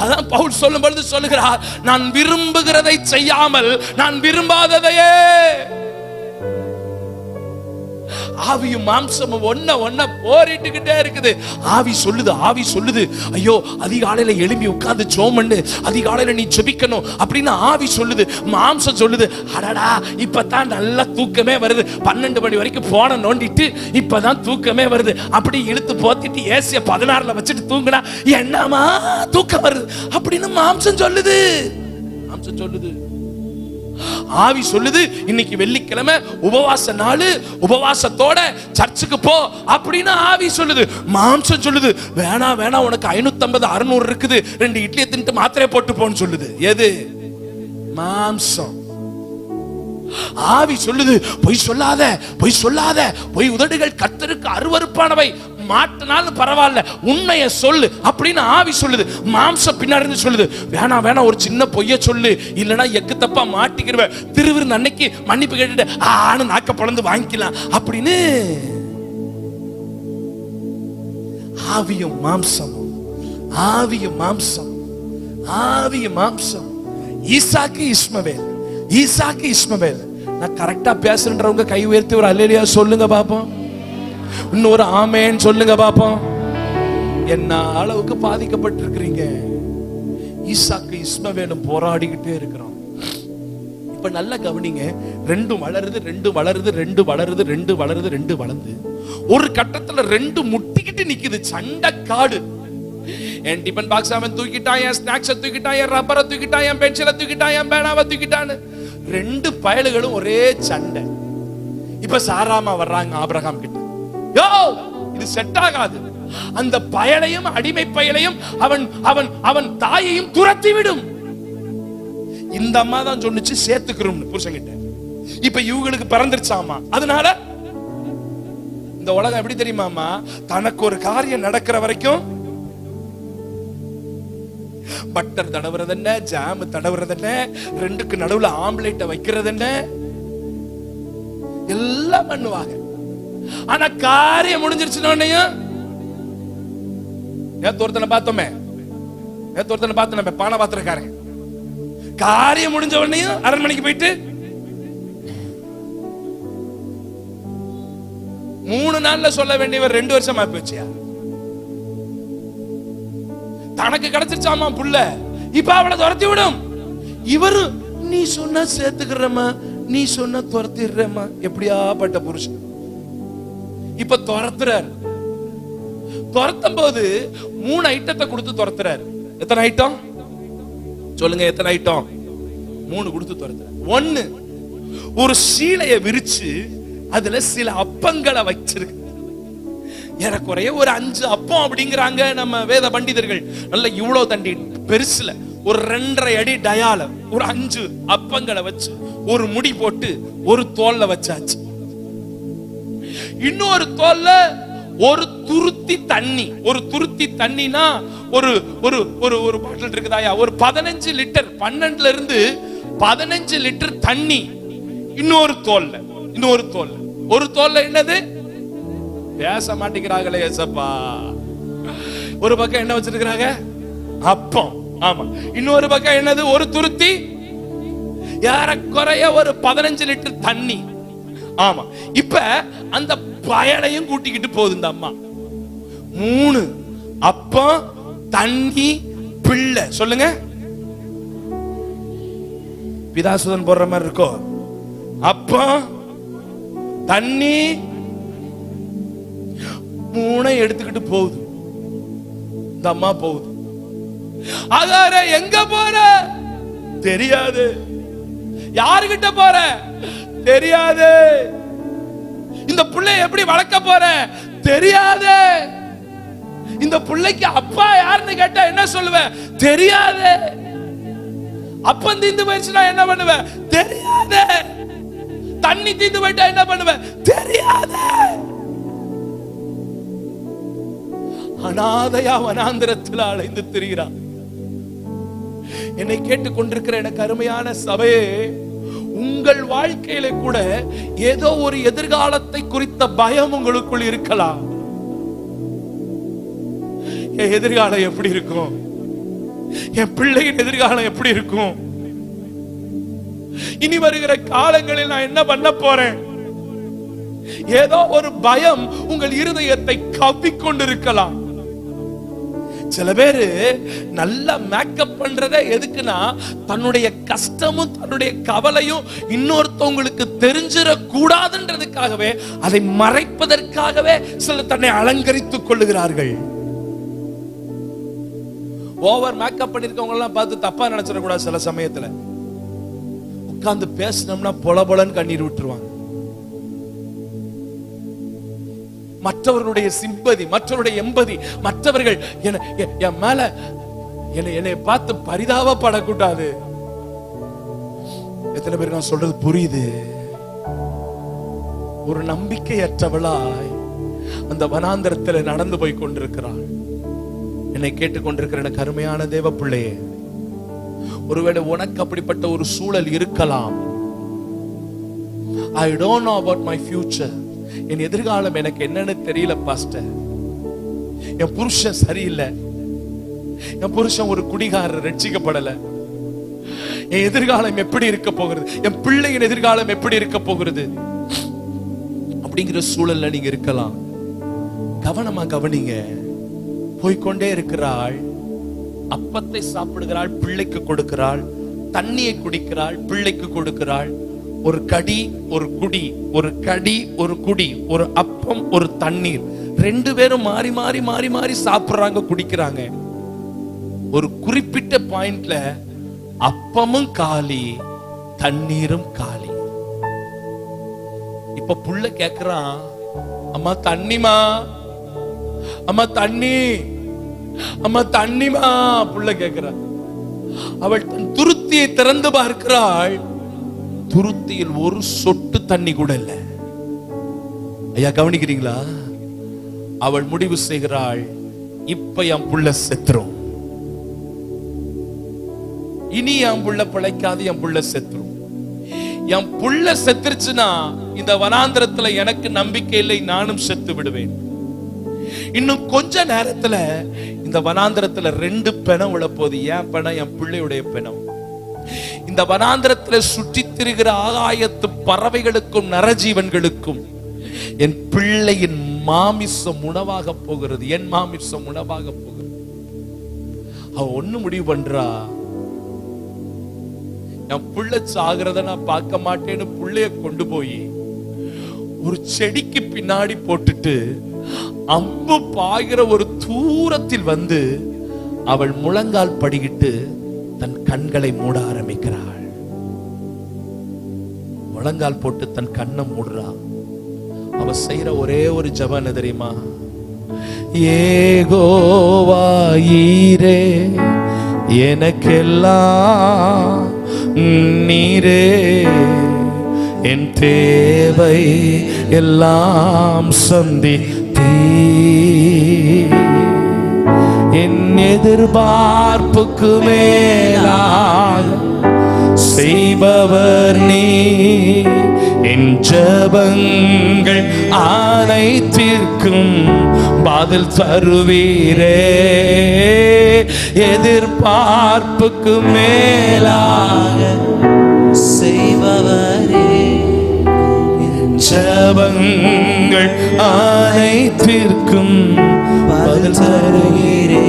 அதான் பவுல் சொல்லும் பொழுது சொல்லுகிறார், நான் விரும்புகிறதை செய்யாமல் நான் விரும்பாததையே. ஆவியும் மாம்சமும் ஒன்ன போரிட்டுக்கிட்டே இருக்குது. ஆவி சொல்லுது, ஐயோ அதிகாலையில எழும்பி உட்கார்ந்து ஜெபம் பண்ணு, அதிகாலையில நீ ஜெபிக்கணும் அப்படின்னு ஆவி சொல்லுது. மாம்சம் சொல்லுது, அடடா இப்பதான் நல்ல தூக்கமே வருது, 12 மணி வரைக்கும் போன நோண்டிட்டு இப்பதான் தூக்கமே வருது, அப்படி இழுத்து போத்திட்டு ஏசிய 16ல வச்சுட்டு தூங்குனா என்னமா தூக்கம் வருது அப்படின்னு மாம்சம் சொல்லுது. மாம்சம் சொல்லுது. ஆவி சொல்லுது, இன்னைக்கு வெள்ளிக்கிழமை உபவாச நாள், உபவாசத்தோட சர்ச்சுக்கு போ அப்படின்னு ஆவி சொல்லுது. மாம்சம் சொல்லுது, வேணா வேணா, உனக்கு 550 600 இருக்குது, 2 இட்லியை தின்ட்டு மாத்திரை போட்டு போன்னு சொல்லுது. எது? மாம்சம். ஆவி சொல்லுது, பொய் சொல்லாத, பொய் சொல்லாத, பொய் உதடுகள் கர்த்தருக்கு அருவருப்பானவை, மாட்டினாலும் பரவாயில்ல, உண்மையை சொல்லு அப்படின்னு ஆவி சொல்லுது. மாம்சம் பின்னாடி இருந்து சொல்லுது, வேணா வேணா, ஒரு சின்ன பொய்ய சொல்லு, இல்லனா எக்கு தப்பா மாட்டிக்கிடுவ, திருவிருந்து அன்னைக்கு மன்னிப்பு கேட்டுட்டு ஆனு நாக்க பொளந்து வாங்கிக்கலாம் அப்படின்னு. ஆவியும் மாம்சமும், ஆவியும் மாம்சம், ஆவியும் மாம்சம். ஈசாக்கு இஸ்மவேல், ஈசாக்கு இஸ்மவேல். நான் கரெக்டா பேசுறேன்றவங்க கை உயர்த்தி ஒரு அல்லேலூயா சொல்லுங்க பாப்போம். இன்னொரு ஆமேன் சொல்லுங்க பாப்போம். என்ன அளவுக்கு பாதிக்கப்பட்டிருக்கிறீங்க? ஈசாக்கு இஸ்மவேலும் போராடிக்கிட்டே இருக்கிறோம். இப்ப நல்லா கவனிங்க, ரெண்டும் வளருது, ரெண்டு வளருது, ரெண்டு வளருது, ரெண்டு வளருது, ரெண்டு வளர்ந்து ஒரு கட்டத்துல ரெண்டு முட்டிக்கிட்டு நிக்குது. சண்டை காடு. என் டிபன் பாக்ஸ் அவன் தூக்கிட்டான், என் ஸ்நாக்ஸை தூக்கிட்டான், என் ரப்பரை தூக்கிட்டான், என் பென்சிலை தூக்கிட்டான், என் பேனாவை தூக்கிட்டான்னு ரெண்டு பயலுகளும் ஒரே சண்டை. இப்ப சாராமா வர்றாங்க ஆபிரகாம் கிட்ட. யோ, இது செட் ஆகாது. அந்த பயலையும் அடிமை பயலையும் அவன் அவன் அவன் தாயையும் துரத்தி விடும். இந்த அம்மா தான் சொன்னுச்சு சேர்த்துக்கிறோம் புருஷன்கிட்ட. இப்ப இவங்களுக்கு பிறந்துருச்சாமா. அதனால இந்த உலகம் எப்படி தெரியுமாமா, தனக்கு ஒரு காரியம் நடக்கிற வரைக்கும் பட்டர் தடவுறது என்ன, ஜாம் தடவுறது என்ன, ரெண்டுக்கு நடுவுல ஆம்லேட் வைக்கிறது என்ன, எல்லாம் பண்ணுவாங்க. ஆனா காரியம் முடிஞ்சிருச்சுன்னு நேத்து பார்த்தோமே, பானை பாத்திரக்காரன் காரியம் முடிஞ்ச உடனேயும் அரண்மனைக்கு போயிட்டு 3 நாள்ல சொல்ல வேண்டியவர் 2 வருஷமா போச்சியா. தனக்கு கிடைச்சிருச்சாமா புள்ள, இப்ப அவளை துரத்தி விடும். இவரு நீ சொன்ன சேர்த்துக்கிறமா, நீ சொன்ன துரத்திடுறமா. எப்படியாப்பட்ட புருஷன். இப்ப துரத்துறாரு. துரத்தும் போது 3 ஐட்டத்தை கொடுத்து துரத்துறாரு. எத்தனை ஐட்டம் சொல்லுங்க? எத்தனை ஐட்டம்? 3 கொடுத்து துரத்துறாரு. 1, ஒரு சீலையை விரிச்சு அதுல சில அப்பங்களை வச்சிருக்கு. ஏறக்குறைய ஒரு 5 அப்பம் அப்படிங்கிறாங்க நம்ம வேத பண்டிதர்கள். நல்ல இவ்வளவு தண்டி பெருசுல ஒரு 2.5 அடி டயால ஒரு 5 அப்பங்களை வச்சு ஒரு முடி போட்டு ஒரு தோல்ல வச்சாச்சு. இன்னொரு தோல்ல ஒரு துருத்தி தண்ணி. ஒரு துருத்தி தண்ணினா ஒரு ஒரு ஒரு ஒரு பாட்டில் இருக்குதாயா, ஒரு 15 லிட்டர், 12 இருந்து 15 லிட்டர் தண்ணி இன்னொரு தோல்ல. ஒரு தோல்ல என்னது? பேச மாட்டேங்கிறாங்களே ஏசப்பா. ஒரு பக்கம் என்ன வச்சிருக்கிறாங்க? அப்பம். ஆமா. இன்னொரு பக்கம் என்னது? ஒரு துருத்தி, ஏறக்குறைய ஒரு 15 லிட்டர் தண்ணி. ஆமா. இப்ப அந்த பயலையும் கூட்டிக்கிட்டு போகுது இந்த அம்மா. 3 அப்பம், தண்ணி, பிள்ளை. சொல்லுங்க. பிதாசுதன் போடுற மாதிரி இருக்கோ? அப்பம், தண்ணி, 3 எடுத்துக்கிட்டு போகுது இந்த அம்மா. போகுது. ஆகார எங்க போற? தெரியாது. யாருகிட்ட போற? தெரியாது. இந்த புள்ளை எப்படி வளர்க்க போற? தெரியாது. இந்த புள்ளைக்கு அப்பா யாருன்னு கேட்டா என்ன சொல்லுவ? தெரியாது. அப்பம் தீந்து போயிடுச்சுன்னா என்ன பண்ணுவ? தெரியாது. தண்ணி தீந்து போயிட்டா என்ன பண்ணுவ? தெரியாது. அனாதையா வனாந்திரத்தில் அலைந்து திரிகிறான். என்னை கேட்டுக் கொண்டிருக்கிற எனக்கு அருமையான சபையே, உங்கள் வாழ்க்கையில கூட ஏதோ ஒரு எதிர்காலத்தை குறித்த பயம் உங்களுக்குள் இருக்கலாம். என் எதிர்காலம் எப்படி இருக்கும்? என் பிள்ளையின் எதிர்காலம் எப்படி இருக்கும்? இனி வருகிற காலங்களில் நான் என்ன பண்ண போறேன்? ஏதோ ஒரு பயம் உங்கள் இருதயத்தை கவ்விக்கொண்டிருக்கலாம். சில பேரு நல்லா மேக்கப் பண்றதே எதுக்குன்னா, தன்னுடைய கஷ்டமும் தன்னுடைய கவலையும் இன்னொருத்தவங்களுக்கு தெரிஞ்சிட கூடாதுன்றதுக்காகவே, அதை மறைப்பதற்காகவே சிலர் தன்னை அலங்கரித்துக் கொள்ளுகிறார்கள். ஓவர் மேக்கப் பண்ணிருக்கவங்க எல்லாம் பார்த்து தப்பா நினைச்சிடக்கூடாது. சில சமயத்துல உட்கார்ந்து பேசினோம்னா பொலபொலன்னு கண்ணீர் விட்டுருவாங்க. மற்றவர்களுடைய சிம்பதி, மற்றவருடைய எம்பதி, மற்றவர்கள் என் மேல என்னை பார்த்து பரிதாபப்படக்கூடாது. எத்தனை பேர் நான் சொல்றது புரியுது? ஒரு நம்பிக்கையற்றவளாய் அந்த வனாந்தரத்தில் நடந்து போய் கொண்டிருக்கிறாள். என்னை கேட்டுக்கொண்டிருக்கிற எனக்கு அருமையான தேவ பிள்ளையே, ஒருவேளை உனக்கு அப்படிப்பட்ட ஒரு சூழல் இருக்கலாம். I don't know about my future. என் எதிர்காலம் எனக்கு என்னன்னு தெரியல பாஸ்டர். என் புருஷன் சரியில்லை, என் புருஷன் ஒரு குடிகாரர், ரட்சிக்கப்படல. என் எதிர்காலம் எப்படி இருக்க போகிறது? என் பிள்ளையின் எதிர்காலம் எப்படி இருக்க போகிறது? அப்படிங்கிற சூழல்ல நீங்க இருக்கலாம். கவனமா கவனிங்க. போய்கொண்டே இருக்கிறாள், அப்பத்தை சாப்பிடுகிறாள், பிள்ளைக்கு கொடுக்கிறாள், தண்ணியை குடிக்கிறாள், பிள்ளைக்கு கொடுக்கிறாள். ஒரு கடி ஒரு குடி, ஒரு கடி ஒரு குடி, ஒரு அப்பம் ஒரு தண்ணீர். 2 பேரும் மாறி மாறி மாறி மாறி சாப்பிடுறாங்க, குடிக்கிறாங்க. ஒரு குறிப்பிட்ட பாயிண்ட்ல அப்பமும் காலி, தண்ணீரும் காலி. இப்ப புள்ள கேக்குறான், அம்மா தண்ணிமா, அம்மா தண்ணி, அம்மா தண்ணிமா. புள்ள கேக்குறான். அவள் தன் துருத்தியை திறந்து பார்க்கிறாள். துருத்தியில் ஒரு சொட்டு தண்ணி கூட இல்ல. ஐயா கவனிக்கிறீங்களா? அவள் முடிவு செய்கிறாள், இப்ப என் புள்ள செத்துரும், இனி என் புள்ள பிழைக்காது, என் புள்ள செத்துரும். என் புள்ள செத்துருச்சுன்னா இந்த வனாந்திரத்துல எனக்கு நம்பிக்கை இல்லை, நானும் செத்து விடுவேன். இன்னும் கொஞ்ச நேரத்துல இந்த வனாந்திரத்துல 2 பிணம் விழப்போகுது. என் பிணம், என் பிள்ளையுடைய பிணம். இந்த வனாந்திரத்தில் சுற்றி திரிகிற ஆகாயத்து பறவைகளுக்கும் நரஜீவன்களுக்கும் என் பிள்ளையின் மாமிசம் உணவாக போகிறது, என் மாமிசம் உணவாக போகிறது. அவ ஒண்ணு முடிவு பண்றா, என் பிள்ளை சாகிறத நான் பார்க்க மாட்டேன்னு பிள்ளைய கொண்டு போய் ஒரு செடிக்கு பின்னாடி போட்டுட்டு அம்பு பாய்கிற ஒரு தூரத்தில் வந்து அவள் முழங்கால் படிக்கிட்டு தன் கண்களை மூட ஆரம்பிக்கிறாள். முழங்கால் போட்டு தன் கண்ணை மூடுறா. அவ செய்யற ஒரே ஒரு ஜெபம் என்ன தெரியுமா? ஏகோவாயீரே எனக்கெல்லாம் நீரே, என் தேவை எல்லாம் சந்தித்தீ, என் எதிர்பார்ப்புக்கு மேலாக செய்பவர் நீ, என் ஜெபங்கள் அனைத்திற்கும் பதில் தருவீரே, எதிர்பார்ப்புக்கு மேலாக செய்பவரே, ஜெபங்கள் அனைத்திற்கும் பதில் தருவீரே,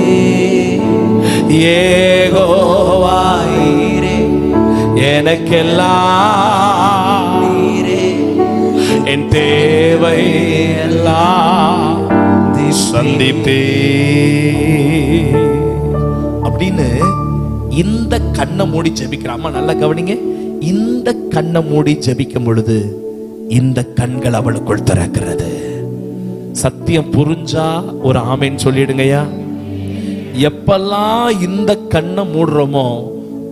ஏகோவாயீரே எனக்கெல்லாம் நீரே, என் தேவை எல்லாம் சந்திப்பே. அப்படின்னு இந்த கண்ணை மூடி ஜெபிக்கிறாமா, நல்லா கவனிங்க. இந்த கண்ணை மூடி ஜெபிக்கும் பொழுது இந்த கண்கள் அவளுக்குள் திறக்கிறது. சத்தியம் புரிஞ்சா ஒரு ஆமேன்னு சொல்லிடுங்கய்யா. எப்பெல்லாம் இந்த கண்ணை மூடுறோமோ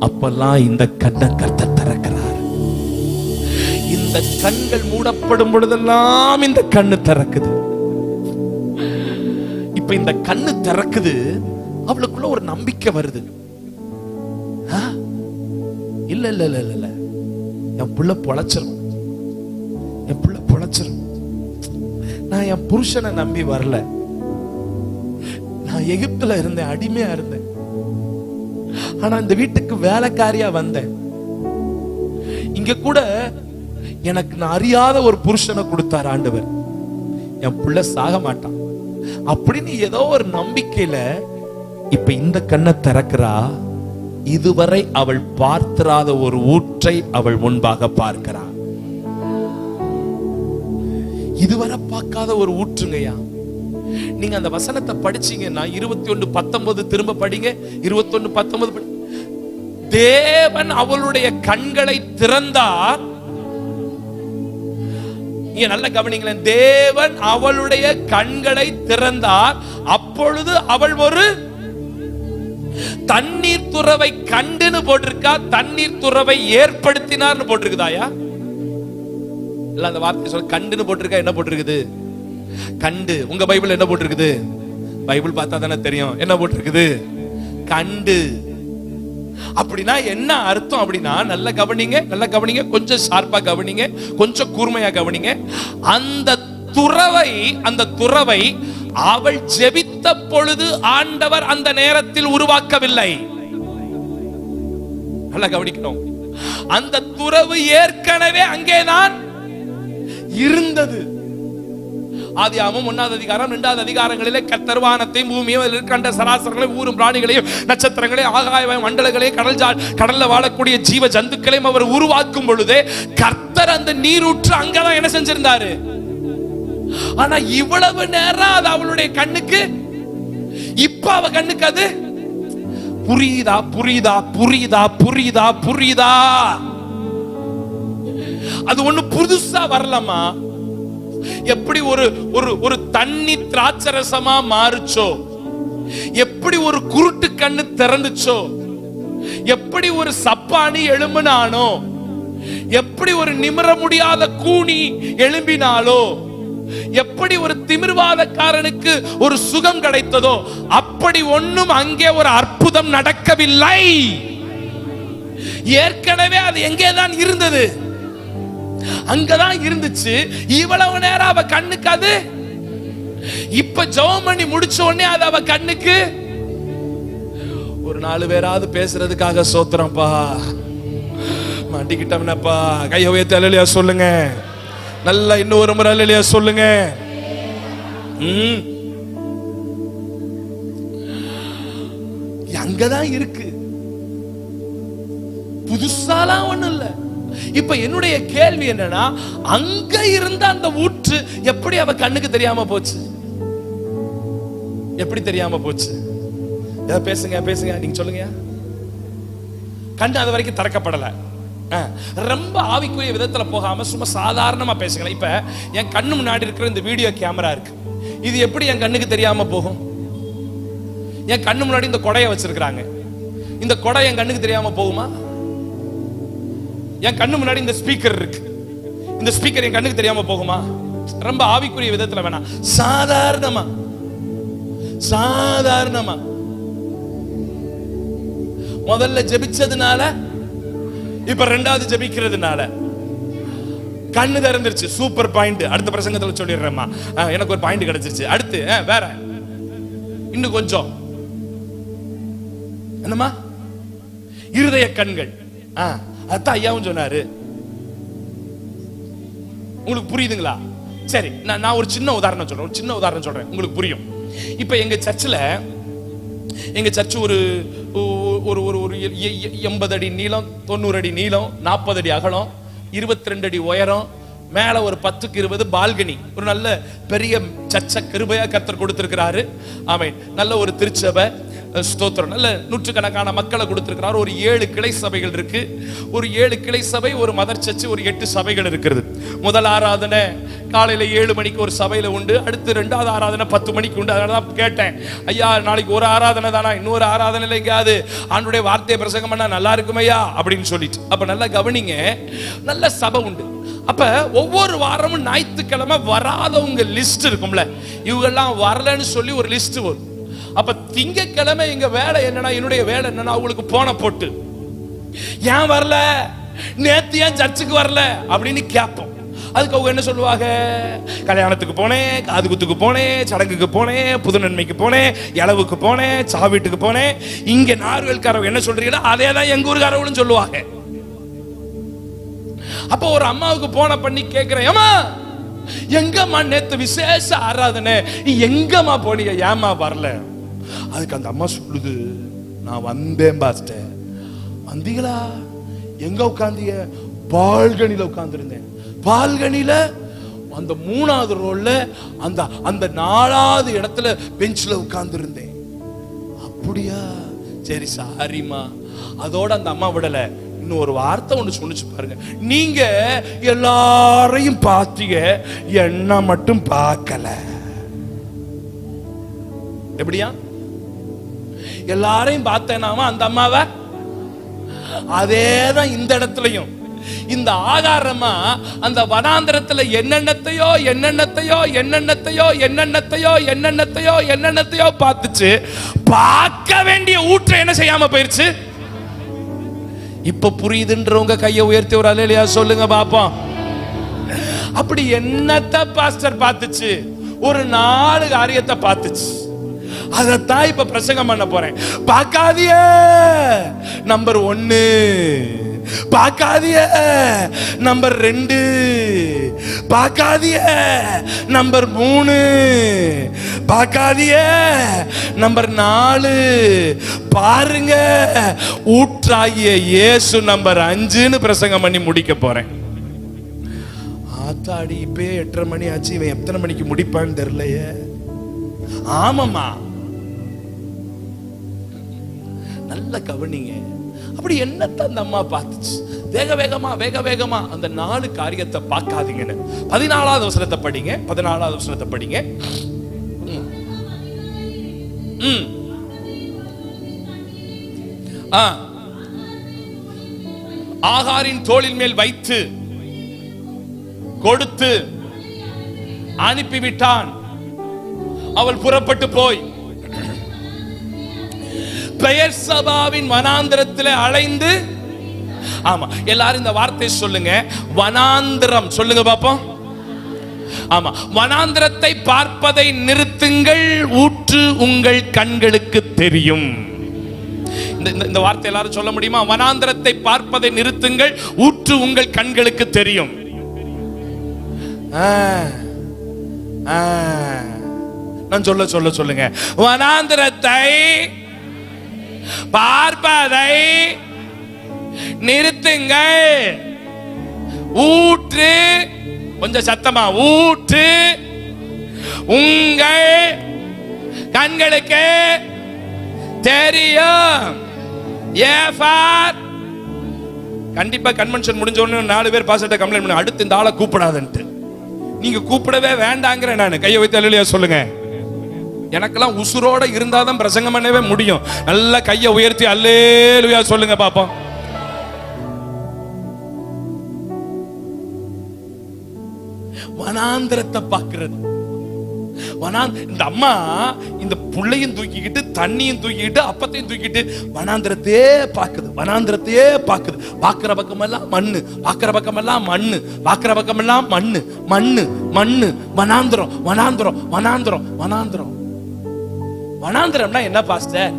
அப்பெல்லாம் இந்த கண்ணை கர்த்தர் திறக்கிறார். இந்த கண்கள் மூடப்படும் பொழுதெல்லாம் இந்த கண்ணு திறக்குது. இப்ப இந்த கண்ணு திறக்குது, அவளுக்குள்ள ஒரு நம்பிக்கை வருது. இல்ல இல்ல இல்ல இல்ல, என் புள்ள பொழைச்சிரும், என் புள்ள பொழைச்சிரும். நான் என் புருஷனை நம்பி வரல, நான் எகிப்துல இருந்தேன், அடிமையா இருந்தேன். ஆனா இந்த வீட்டுக்கு வேலைக்காரியா வந்தேன். இங்க கூட எனக்கு நான் அறியாத ஒரு புருஷனை கொடுத்தார் ஆண்டவர். என் புள்ள சாக மாட்டான் அப்படின்னு ஏதோ ஒரு நம்பிக்கையில இப்ப இந்த கண்ணை திறக்கிறா. இதுவரை அவள் பார்த்திராத ஒரு ஊற்றை அவள் முன்பாக பார்க்கிறாள். இதுவரை பார்க்காத ஒரு ஊற்றுங்கய்யா. நீங்க அந்த வசனத்தை படிச்சீங்கன்னா 21:19 திரும்ப படிங்க. 21:19 தேவன் அவளுடைய கண்களை திறந்தார். நீங்க நல்லா கவனிங்களேன். தேவன் அவளுடைய கண்களை திறந்தார். அப்பொழுது அவள் ஒரு தண்ணீர் துறவை கண்டுன்னு போட்டிருக்கா, தண்ணீர் துறவை ஏற்படுத்தினார்னு போட்டிருக்குதாயா? இல்ல அந்த வார்த்தை சொல்ல கண்டுன்னு போட்டிருக்கா, என்ன போட்டிருக்குது? கண்டு. உங்க பைபிள் என்ன போட்டிருக்குது? பைபிள் பார்த்தா தானே தெரியும் என்ன போட்டிருக்குது. கண்டு. அப்படின்னா என்ன அர்த்தம்? அப்படின்னா நல்ல கவனிங்க, நல்ல கவனிங்க, கொஞ்சம் ஷார்ப்பா கவனிங்க, கொஞ்சம் கூர்மையா கவனிங்க. அந்த துறவை அவள் ஜெபித்த பொழுது ஆண்டவர் அந்த நேரத்தில் உருவாக்கவில்லை. நல்லா கவனிக்கணும். அந்த துறவு ஏற்கனவே அங்கேதான் இருந்தது. ஆதியாகமம் 1ஆம் அதிகாரம் 2ஆவது அதிகாரங்களிலே கர்த்தர் வானத்தையும் பூமியையும் அதில் இருக்கின்ற சராசரங்களையும் ஊரும் பிராணிகளையும் நட்சத்திரங்களையும் ஆகாய மண்டலங்களையும் கடல்ல வாழக்கூடிய ஜீவ ஜந்துக்களையும் அவர் உருவாக்கும் பொழுதே கர்த்தர் அந்த நீரூற்று அங்கதான் என்ன செஞ்சிருந்தாரு. ஆனா இவ்வளவு நேரம் அது அவளுடைய கண்ணுக்கு, இப்ப அவ கண்ணுக்கு அது புரியுதா புரியுதா புரியுதா புரியுதா புரியுதா? அது ஒண்ணு புதுசா வரலாமா? எப்படி ஒரு தண்ணி திராட்சரசமா மாறுச்சோ, எப்படி ஒரு குருட்டு கண்ணு திறந்துச்சோ, எப்படி ஒரு சப்பானி எழும்பினானோ, எப்படி ஒரு நிமிர முடியாத கூனி எழும்பினாலோ, எப்படி ஒரு திமிர்வாதக்காரனுக்கு ஒரு சுகம் கிடைத்ததோ, அப்படி ஒண்ணும் அங்கே ஒரு அற்புதம் நடக்கவில்லை. ஏற்கனவே அது எங்கேதான் இருந்தது, அங்கதான் இருந்துச்சு. இவ்வளவு நேரம் அவ கண்ணுக்கு அது, இப்ப ஜெபம் பண்ணி முடிச்ச உடனே அது அவ கண்ணுக்கு. ஒரு 4 பேராவது பேசுறதுக்காக சோத்திரம்ப்பா. மாட்டிக்கிட்டோம்னப்பா கையை உயர்த்தி அல்லேலூயா சொல்லுங்க. நல்லா இன்னொரு முறை அல்லேலூயா சொல்லுங்க. அங்கதான் இருக்கு, புதுசாலாம் ஒண்ணு இல்ல. இப்ப என்னுடைய கேள்வி என்னன்னா, அங்க இருந்த அந்த ஊற்று எப்படி அவ கண்ணுக்கு தெரியாம போச்சு? எப்படி தெரியாம போச்சு? பேசுங்க பேசுங்க, நீங்க சொல்லுங்க. கண்ணு அது வரைக்கும் திறக்கப்படல. ரொம்ப ஆவிக்குரிய விதத்துல போகாம சும்மா சாதாரணமா பேசுங்களேன். இப்ப என் கண்ணு முன்னாடி இருக்கிற இந்த வீடியோ கேமரா இருக்கு. இது எப்படி என் கண்ணுக்கு தெரியாம போகும்? என் கண்ணு முன்னாடி இந்த கொடையை வச்சிருக்காங்க, இந்த கொடை என் கண்ணுக்கு தெரியாம போகுமா? என் கண்ணு முன்னாடி இந்த ஸ்பீக்கர் இருக்கு, இந்த ஸ்பீக்கர் என் கண்ணுக்கு தெரியாம போகுமா? ரொம்ப ஆவிக்குரிய விதத்துல வேணா, சாதாரணமா சாதாரணமா முதல்ல ஜெபிச்சதுனால இப்ப ரெண்டாவது ஜெபிக்கிறதுனால கண்ணு திறந்துருச்சு. Super point. அடுத்த பிரசங்கத்துல சொல்லிடுறேம்மா, எனக்கு ஒரு பாயிண்ட் கிடைச்சிருச்சு. அடுத்து வேற இன்னும் கொஞ்சம் என்னமா இருதய கண்கள். அதான் ஐயாவும் சொன்னாரு. உங்களுக்கு புரியுதுங்களா? சரி, நான் ஒரு சின்ன உதாரணம் சொல்றேன், ஒரு சின்ன உதாரணம் சொல்றேன், உங்களுக்கு புரியும். இப்ப எங்க சர்ச் ஒரு 80 அடி நீளம், 90 அடி நீளம், 40 அடி அகலம், 22 அடி உயரம், மேல ஒரு 10க்கு 20 பால்கனி. ஒரு நல்ல பெரிய சர்ச்சை கிருபையா கர்த்தர் கொடுத்திருக்கிறாரு. ஆமென். நல்ல ஒரு திருச்சபை, ஸ்தோத்திரம். நல்ல நூற்றுக்கணக்கான மக்களை கொடுத்திருக்கிறார். ஒரு 7 கிளை சபைகள் இருக்கு. ஒரு 7 கிளை சபை, ஒரு மதர் சர்ச், ஒரு 8 சபைகள் இருக்கிறது. முதல் ஆராதனை காலையில 7 மணிக்கு ஒரு சபையில உண்டு. அடுத்து 2வது ஆராதனை 10 மணிக்கு உண்டு. அதனாலதான் கேட்டேன், ஐயா நாளைக்கு ஒரு ஆராதனை தானா, இன்னொரு ஆராதனையில எங்கேயாவது ஆண்டுடைய வார்த்தையை பிரசங்கம் பண்ணா நல்லா இருக்குமையா அப்படின்னு சொல்லிட்டு. அப்ப நல்லா கவனிங்க, நல்ல சபை உண்டு. அப்ப ஒவ்வொரு வாரமும் ஞாயிற்றுக்கிழமை வராதவங்க லிஸ்ட் இருக்கும்ல, இவங்கெல்லாம் வரலன்னு சொல்லி ஒரு லிஸ்ட் வரும். அப்ப திங்கக்கிழமை எங்க வேலை என்னன்னா, என்னுடைய வேலை என்னன்னா, அவங்களுக்கு போன போட்டு ஏன் வரல, நேத்து ஏன் சர்ச்சுக்கு வரல அப்படின்னு கேட்போம். அதுக்கு அவங்க என்ன சொல்லுவாங்க, கல்யாணத்துக்கு போனேன், காது குத்துக்கு போனேன், சடங்குக்கு போனேன், புது நன்மைக்கு போனேன், இளவுக்கு போனேன், சாவீட்டுக்கு போனேன். இங்க நார்வேல்காரவங்க என்ன சொல்றீங்களோ அதே தான் எங்க ஊருக்காரவங்களும் சொல்லுவாங்க. அப்ப ஒரு அம்மாவுக்கு போன பண்ணி கேட்கிறேன், ஏமா எங்கம்மா நேத்து விசேஷ ஆராதனை, எங்கம்மா போனீங்க, ஏமா வரல? அதுக்கு அந்த அம்மா சொல்லுது, நான் வந்தேன் பாஸ்டர். வந்தீங்களா? எங்க உட்கார்ந்தீங்க? பால்கனில உட்கார்ந்திருந்தேன். பால்கனில அந்த 3வது ரோல்ல அந்த 4வது இடத்துல பெஞ்ச்ல உட்கார்ந்திருந்தேன். அப்படியா? சரி சாரிமா. அதோட அந்த அம்மா விடல, இன்னும் ஒரு வார்த்தை ஒண்ணு சொன்னுச்சு பாருங்க, நீங்க எல்லாரையும் பார்த்தீங்க, என்ன மட்டும் பார்க்கல. எப்படியா? எல்லாரையும் பார்த்தேனாமா அந்த அம்மாவை. அதேதான் இந்த இடத்துலயும். இந்த ஆகாரமா அந்த வனாந்திரத்துல என்னென்னத்தையோ என்னென்னத்தையோ என்னென்னத்தையோ என்னென்னத்தையோ என்னென்னத்தையோ என்னென்னத்தையோ பார்த்துச்சு. பார்க்க வேண்டிய ஊற்றை என்ன செய்யாம போயிருச்சு. இப்ப புரியுதுன்றவங்க கையை உயர்த்தி ஒரு அல்லேலூயா சொல்லுங்க பாப்போம். அப்படி என்னத்த பாஸ்டர் பார்த்துச்சு? ஒரு 4 காரியத்தை பார்த்துச்சு. அதத்தான் இப்ப பிரசங்கம் பண்ண போறேன். பார்க்காதிய நம்பர் 1, பார்க்காதிய நம்பர் 2, பார்க்காதிய நம்பர் 3, பார்க்காதிய நம்பர் 4, பாருங்க ஊற்றாகிய இயேசு நம்பர் 5ன்னு பிரசங்கம் பண்ணி முடிக்க போறேன். ஆத்தாடி, இப்பே 8:30 மணி ஆச்சு, இவன் எத்தனை மணிக்கு முடிப்பான்னு தெரியலையே. ஆமாமா, நல்ல கவனிங்க. அப்படி என்னத்த அந்த அம்மா பார்த்துச்சு? வேக வேகமா அந்த 4 காரியத்தை பார்க்காதீங்கன்னு 14வது வசனத்தை படிங்க. 14வது வசனத்தை படிங்க. ஆகாரின் தோளின் மேல் வைத்து கொடுத்து அனுப்பிவிட்டான். அவள் புறப்பட்டு போய் பெயர்சபாவின் வனாந்திரத்திலே அலைந்து. ஆமா, எல்லாரும் இந்த வார்த்தை சொல்லுங்க, வனாந்திரம் சொல்லுங்க பாப்போம். ஆமா, வனாந்திரத்தை பார்ப்பதை நிறுத்துங்கள், ஊற்று உங்கள் கண்களுக்கு தெரியும். இந்த வார்த்தை எல்லாரும் சொல்ல முடியுமா? வனாந்திரத்தை பார்ப்பதை நிறுத்துங்கள், ஊற்று உங்கள் கண்களுக்கு தெரியும். நான் சொல்லுங்க, வனாந்திரத்தை பார்ப்பதை நிறுத்துங்கள், ஊற்று, கொஞ்சம் சத்தமா, ஊற்று உங்கள் கண்களுக்கு தெரியும். கண்டிப்பா கன்வென்ஷன் முடிஞ்ச உடனே 4 பேர் பாஸ்டர்ட்ட கம்ப்ளைண்ட் பண்ண, அடுத்து இந்த ஆளை கூப்பிடாதன்ட்டு. நீங்க கூப்பிடவே வேண்டாங்கிற நான் கையை வைத்து அல்லேலூயா சொல்லுங்க. எனக்கெல்லாம் உசுரோட இருந்தாதான் பிரசங்கம் பண்ணவே முடியும். நல்ல கையை உயர்த்தி அல்லேலூயா சொல்லுங்க பாப்போம். வனாந்திரத்தை பார்க்கிறது. இந்த அம்மா இந்த புள்ளையும் தூக்கிக்கிட்டு தண்ணியும் தூக்கிக்கிட்டு அப்பத்தையும் தூக்கிட்டு வனாந்திரத்தையே பாக்குது. வனாந்திரத்தையே பாக்குது. பாக்குற பக்கமெல்லாம் மண்ணு, பாக்குற பக்கமெல்லாம் மண்ணு, பாக்குற பக்கமெல்லாம் மண்ணு மண்ணு மண்ணு. வனாந்திரம் வனாந்திரம் வனாந்திரம் வனாந்திரம். வனாந்திரம்னா என்ன பாஸ்டர்?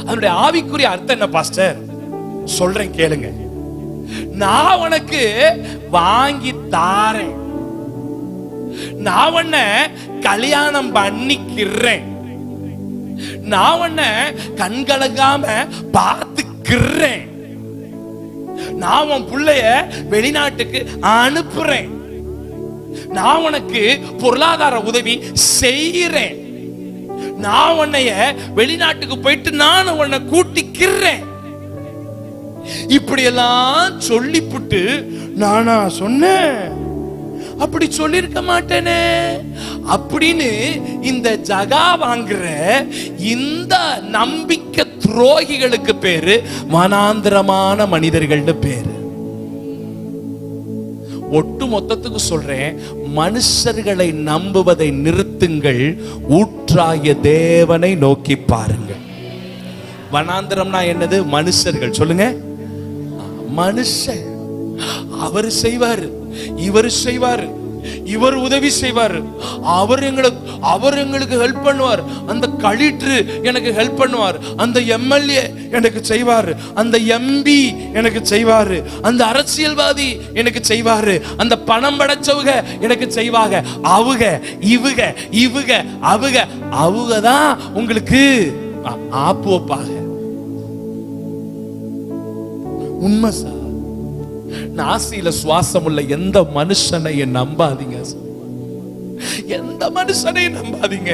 அதனுடைய ஆவிக்குரிய அர்த்தம் என்ன பாஸ்டர்? சொல்றேன் கேளுங்க. நான் உனக்கு வாங்கி தாரேன், நான் உன்ன கல்யாணம் பண்ணிக்கிறேன், நான் உன்ன கண்கலங்காம பார்த்துக்கிறேன், நான் உன் பிள்ளைய வெளிநாட்டுக்கு அனுப்புறேன், நான் உனக்கு பொருளாதார உதவி செய்கிறேன், நான் உன்னைய வெளிநாட்டுக்கு போயிட்டு நான் உன்னை கூட்டிக்கிறேன். இப்படி எல்லாம் சொல்லிப்புட்டு நானா சொன்னேன்? அப்படி சொல்லிருக்க மாட்டேனே அப்படின்னு இந்த ஜகா வாங்குற இந்த நம்பிக்கை துரோகிகளுக்கு பேரு வனாந்திரமான மனிதர்கள்னு பேரு. ஒட்டு மொத்தத்துக்கு சொல்றேன், மனுஷர்களை நம்புவதை நிறுத்துங்கள், ஊற்றாகிய தேவனை நோக்கி பாருங்கள். வனாந்திரம்னா என்னது? மனுஷர்கள். சொல்லுங்க, மனுஷன். அவர் செய்வார், இவர் செய்வார், இவர் உதவி செய்வார், அவர் எங்களுக்கு ஹெல்ப் பண்ணுவார், அந்த கலெக்டர் எனக்கு ஹெல்ப் பண்ணுவார், அந்த எம்எல்ஏ எனக்கு செய்வார், அந்த எம்பி எனக்கு செய்வார், அந்த அரசியல்வாதி எனக்கு செய்வார், அந்த பணம் படைச்சவங்க எனக்கு செய்வாங்க, அவங்க இவங்க இவங்க அவங்க அவங்க தான் உங்களுக்கு ஆப்பு வைப்பாங்க. உண்மை சார். நாசியில சுவாசம் உள்ள எந்த மனுஷனையும் நம்பாதீங்க, எந்த மனுஷனையும் நம்பாதீங்க.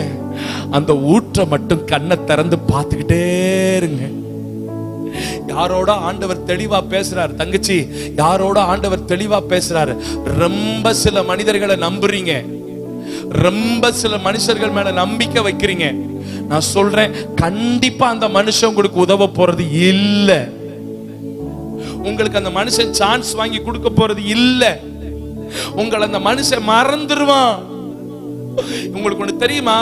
அந்த ஊற்றை மட்டும் கண்ணை திறந்து பார்த்துக்கிட்டே இருங்க. யாரோட ஆண்டவர் தெளிவா பேசுறாரு தங்கச்சி, யாரோட ஆண்டவர் தெளிவா பேசுறாரு. ரொம்ப சில மனிதர்களை நம்புறீங்க, ரொம்ப சில மனுஷர்கள் மேல நம்பிக்கை வைக்கிறீங்க. நான் சொல்றேன், கண்டிப்பா அந்த மனுஷன் உங்களுக்கு உதவ போறது இல்ல. உங்களுக்கு அந்த மனுஷன் சான்ஸ் வாங்கி கொடுக்க போறது இல்ல. உங்களை அந்த மனுஷன் மறந்துடுவான். உங்களுக்கு ஒண்ணு தெரியுமா?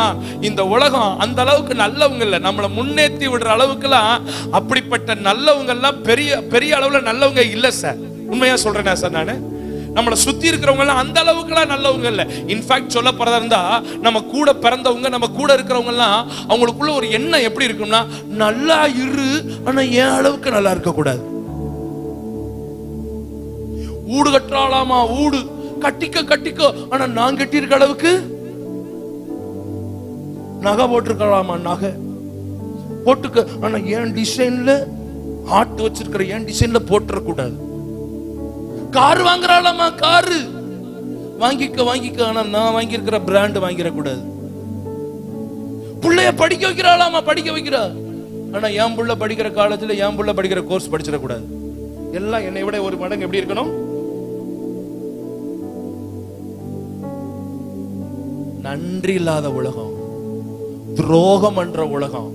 இந்த உலகம் அந்த அளவுக்கு நல்லவங்க இல்ல. நம்மளை முன்னேற்றி விடுற அளவுக்குலாம் அப்படிப்பட்ட நல்லவங்க எல்லாம் பெரிய பெரிய அளவுல நல்லவங்க இல்ல சார். உண்மையா சொல்றேன் சார். நானு நம்மளை சுத்தி இருக்கிறவங்க எல்லாம் அந்த அளவுக்குலாம் நல்லவங்க இல்ல. இன்ஃபேக்ட் சொல்ல போறதா இருந்தா, நம்ம கூட பிறந்தவங்க, நம்ம கூட இருக்கிறவங்க எல்லாம் அவங்களுக்குள்ள ஒரு எண்ணம் எப்படி இருக்கும்னா, நல்லா இரு ஆனா என் அளவுக்கு நல்லா இருக்க கூடாது. ஊடு கட்டுறாளாமா, ஊடு கட்டிக்க கட்டிக்கோ, ஆனா நான் கட்டி இருக்க அளவுக்கு நகை போட்டிருக்கலாமா, நகை போட்டுக்க, ஆனா ஏன் டிசைன்ல ஆட்டு வச்சிருக்கிற ஏன் டிசைன்ல போட்டுற கூடாது. கார் வாங்குறாளாமா, காரு வாங்கிக்க வாங்கிக்க, ஆனா நான் வாங்கி இருக்கிற பிராண்ட் வாங்கிட கூடாது. புள்ளைய படிக்க வைக்கிறாளாமா, படிக்க வைக்கிறா, ஆனா என் புள்ள படிக்கிற காலேஜ்ல என் புள்ள படிக்கிற கோர்ஸ் படிச்சிட கூடாது. எல்லாம் என்னை விட ஒரு மடங்கு எப்படி இருக்கணும்? நன்றி இல்லாத உலகம், துரோகம் என்ற உலகம்,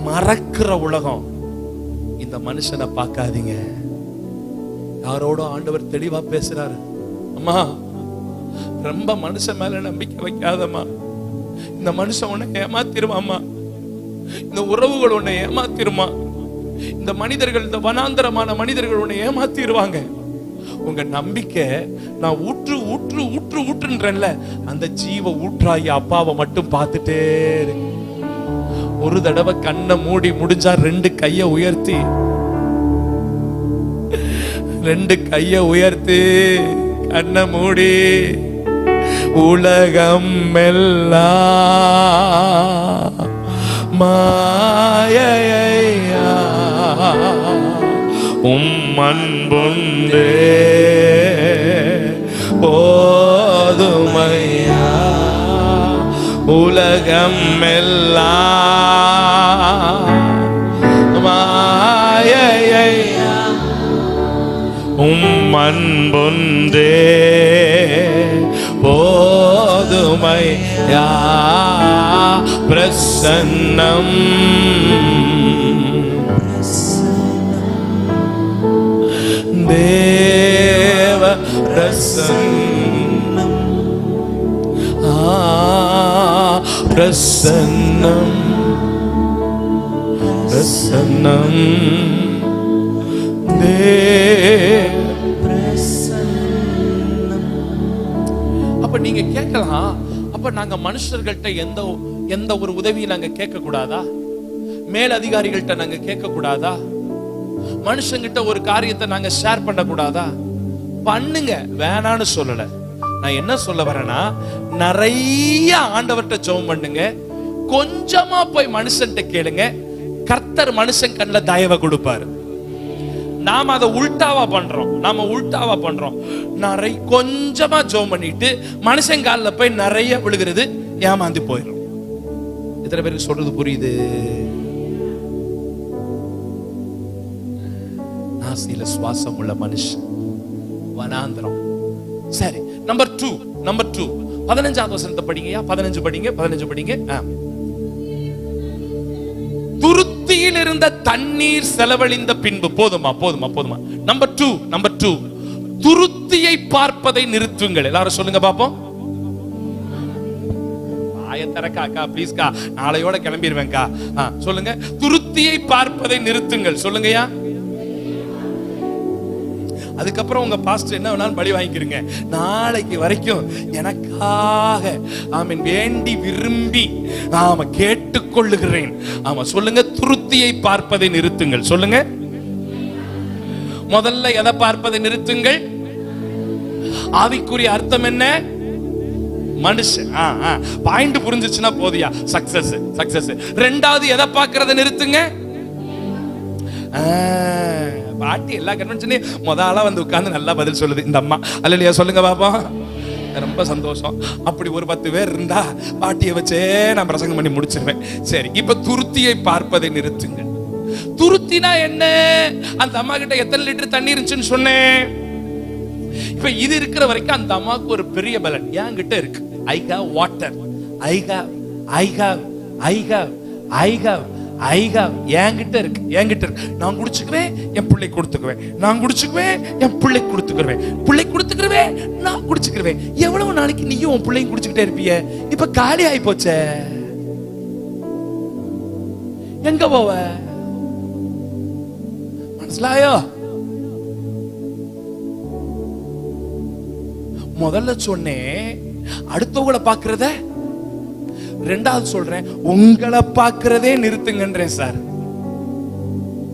மறக்கிற உலகம். இந்த மனுஷனை பார்க்காதீங்க. யாரோட ஆண்டவர் தெளிவா பேசுறாரு. அம்மா, ரொம்ப மனுஷன் மேல நம்பிக்கை வைக்காதம்மா. இந்த மனுஷன் உன்னை ஏமாத்திருவாம்மா, இந்த உறவுகள் உன்னை ஏமாத்திருமா, இந்த மனிதர்கள், இந்த வனாந்தரமான மனிதர்கள் உன்னை ஏமாத்திருவாங்க. உங்க நம்பிக்கை நான் ஊற்று ஊற்று ஊற்று ஊற்றுன்றேன்ல, அந்த ஜீவ ஊற்றாகி அப்பாவை மட்டும் பார்த்துட்டே இருக்கு. ஒரு தடவை கண்ணை மூடி முடிஞ்சா ரெண்டு கையை உயர்த்தி, ரெண்டு கையை உயர்த்தி கண்ணை மூடி, உலகம் எல்லாம் மாயையா அன்புண்டே போதுமையா, உலகம் எல்லாம் மாயையா அன்புண்டே வேணுமையா பிரசன்னம், தேவ பிரசன்னம், பிரசன்னம், பிரசன்னம், தேவ பிரசன்னம். அப்ப நீங்க கேட்கலாம், அப்ப நாங்க மனுஷர்கள்ட்ட எந்த ஒரு உதவியும் நாங்க கேட்க கூடாதா? மேல் அதிகாரிகள்ட்ட நாங்க கேட்க கூடாதா? மனுஷங்கிட்ட ஒரு காரியத்தை நாங்க ஷேர் பண்ண கூடாதா? பண்ணுங்க, வேணான்னு சொல்லல. நான் என்ன சொல்ல வரேன்னா, நிறைய ஆண்டவர்கிட்ட ஜெபம் பண்ணுங்க, கொஞ்சமா போய் மனுஷன்ட்ட கேளுங்க. கர்த்தர் மனுஷன் கண்ணில் தயவை கொடுப்பாரு. நாம அதை உல்டாவா பண்றோம். நிறைய கொஞ்சமா ஜெபம் பண்ணிட்டு மனுஷன் காலில் போய் நிறைய விழுகிறது, ஏமாந்து போயிடும். எத்தனை பேருக்கு சொல்றது புரியுது? நாசியில சுவாசம் உள்ள மனுஷன் வனாந்திரம். சரி, நம்பர் 2 15வது வசனத்தை படிங்கயா. 15 படிங்க. துருத்தியில் இருந்த தண்ணீர் செலவழிந்த பின்பு, போதுமா? நம்பர் 2 துருத்தியை பார்ப்பதை நிறுத்துங்கள். எல்லாரும் சொல்லுங்க பாப்போம். ஆயத்தரக்கா ப்ளீஸ்கா, நாளையோட கிளம்பிடுவேன்க்கா. சொல்லுங்க, துருத்தியை பார்ப்பதை நிறுத்துங்கள். சொல்லுங்கயா. அதுக்கப்புறம் உங்க பாஸ்டர் என்ன வேணாலும் பழி வாங்கிக்கிறீங்க. நாளைக்கு வரைக்கும் எனக்காக ஆமென் வேண்டி விரும்பி கேட்டுக்கொள்ளுகிறேன். சொல்லுங்க, துருத்தியை பார்ப்பதை நிறுத்துங்கள். சொல்லுங்க, முதல்ல எதை பார்ப்பதை நிறுத்துங்கள்? ஆவிக்குரிய அர்த்தம் என்ன? மனுஷன். பாயிண்ட் புரிஞ்சிச்சுன்னா போதியா? சக்சஸ். ரெண்டாவது எதை பார்க்கறதை நிறுத்துங்க? பாட்டி எல்லா கன்வென்ஷனையும் முதல்ல வந்து உட்கார்ந்து நல்லா பதில் சொல்லுது இந்த அம்மா. அல்லையா? சொல்லுங்க பாப்பா. ரொம்ப சந்தோஷம். அப்படி ஒரு 10 பேர் இருந்தா பாட்டியை வச்சே நான் பிரசங்கம் பண்ணி முடிச்சிருவேன். சரி, இப்ப துருத்தியை பார்ப்பதை நிறுத்துங்க. துருத்தினா என்ன? அந்த அம்மா கிட்ட எத்தனை லிட்டர் தண்ணி இருந்துச்சுன்னு சொன்னேன். இப்ப இது இருக்கிற வரைக்கும் அந்த அம்மாவுக்கு ஒரு பெரிய பலன் என்கிட்ட இருக்கு. I have water. என்கிட்ட இருக்கு. நான் குடிச்சுக்குவேன், என் பிள்ளை கொடுத்துக்குவேன். நான் குடிச்சுக்குவேன். எவ்வளவு நாளைக்கு நீயும் உன் பிள்ளையும் குடிச்சுக்கிட்டே இருப்பிய? இப்ப காலி ஆயி போச்சே, எங்க போவ? மனசிலாயோ? முதல்ல சொன்னேன் அடுத்தவங்களை பாக்குறத, ரெண்டாவது சொல்றேன் உங்களை பார்க்கிறதே நிறுத்துங்கன்றேன் சார்.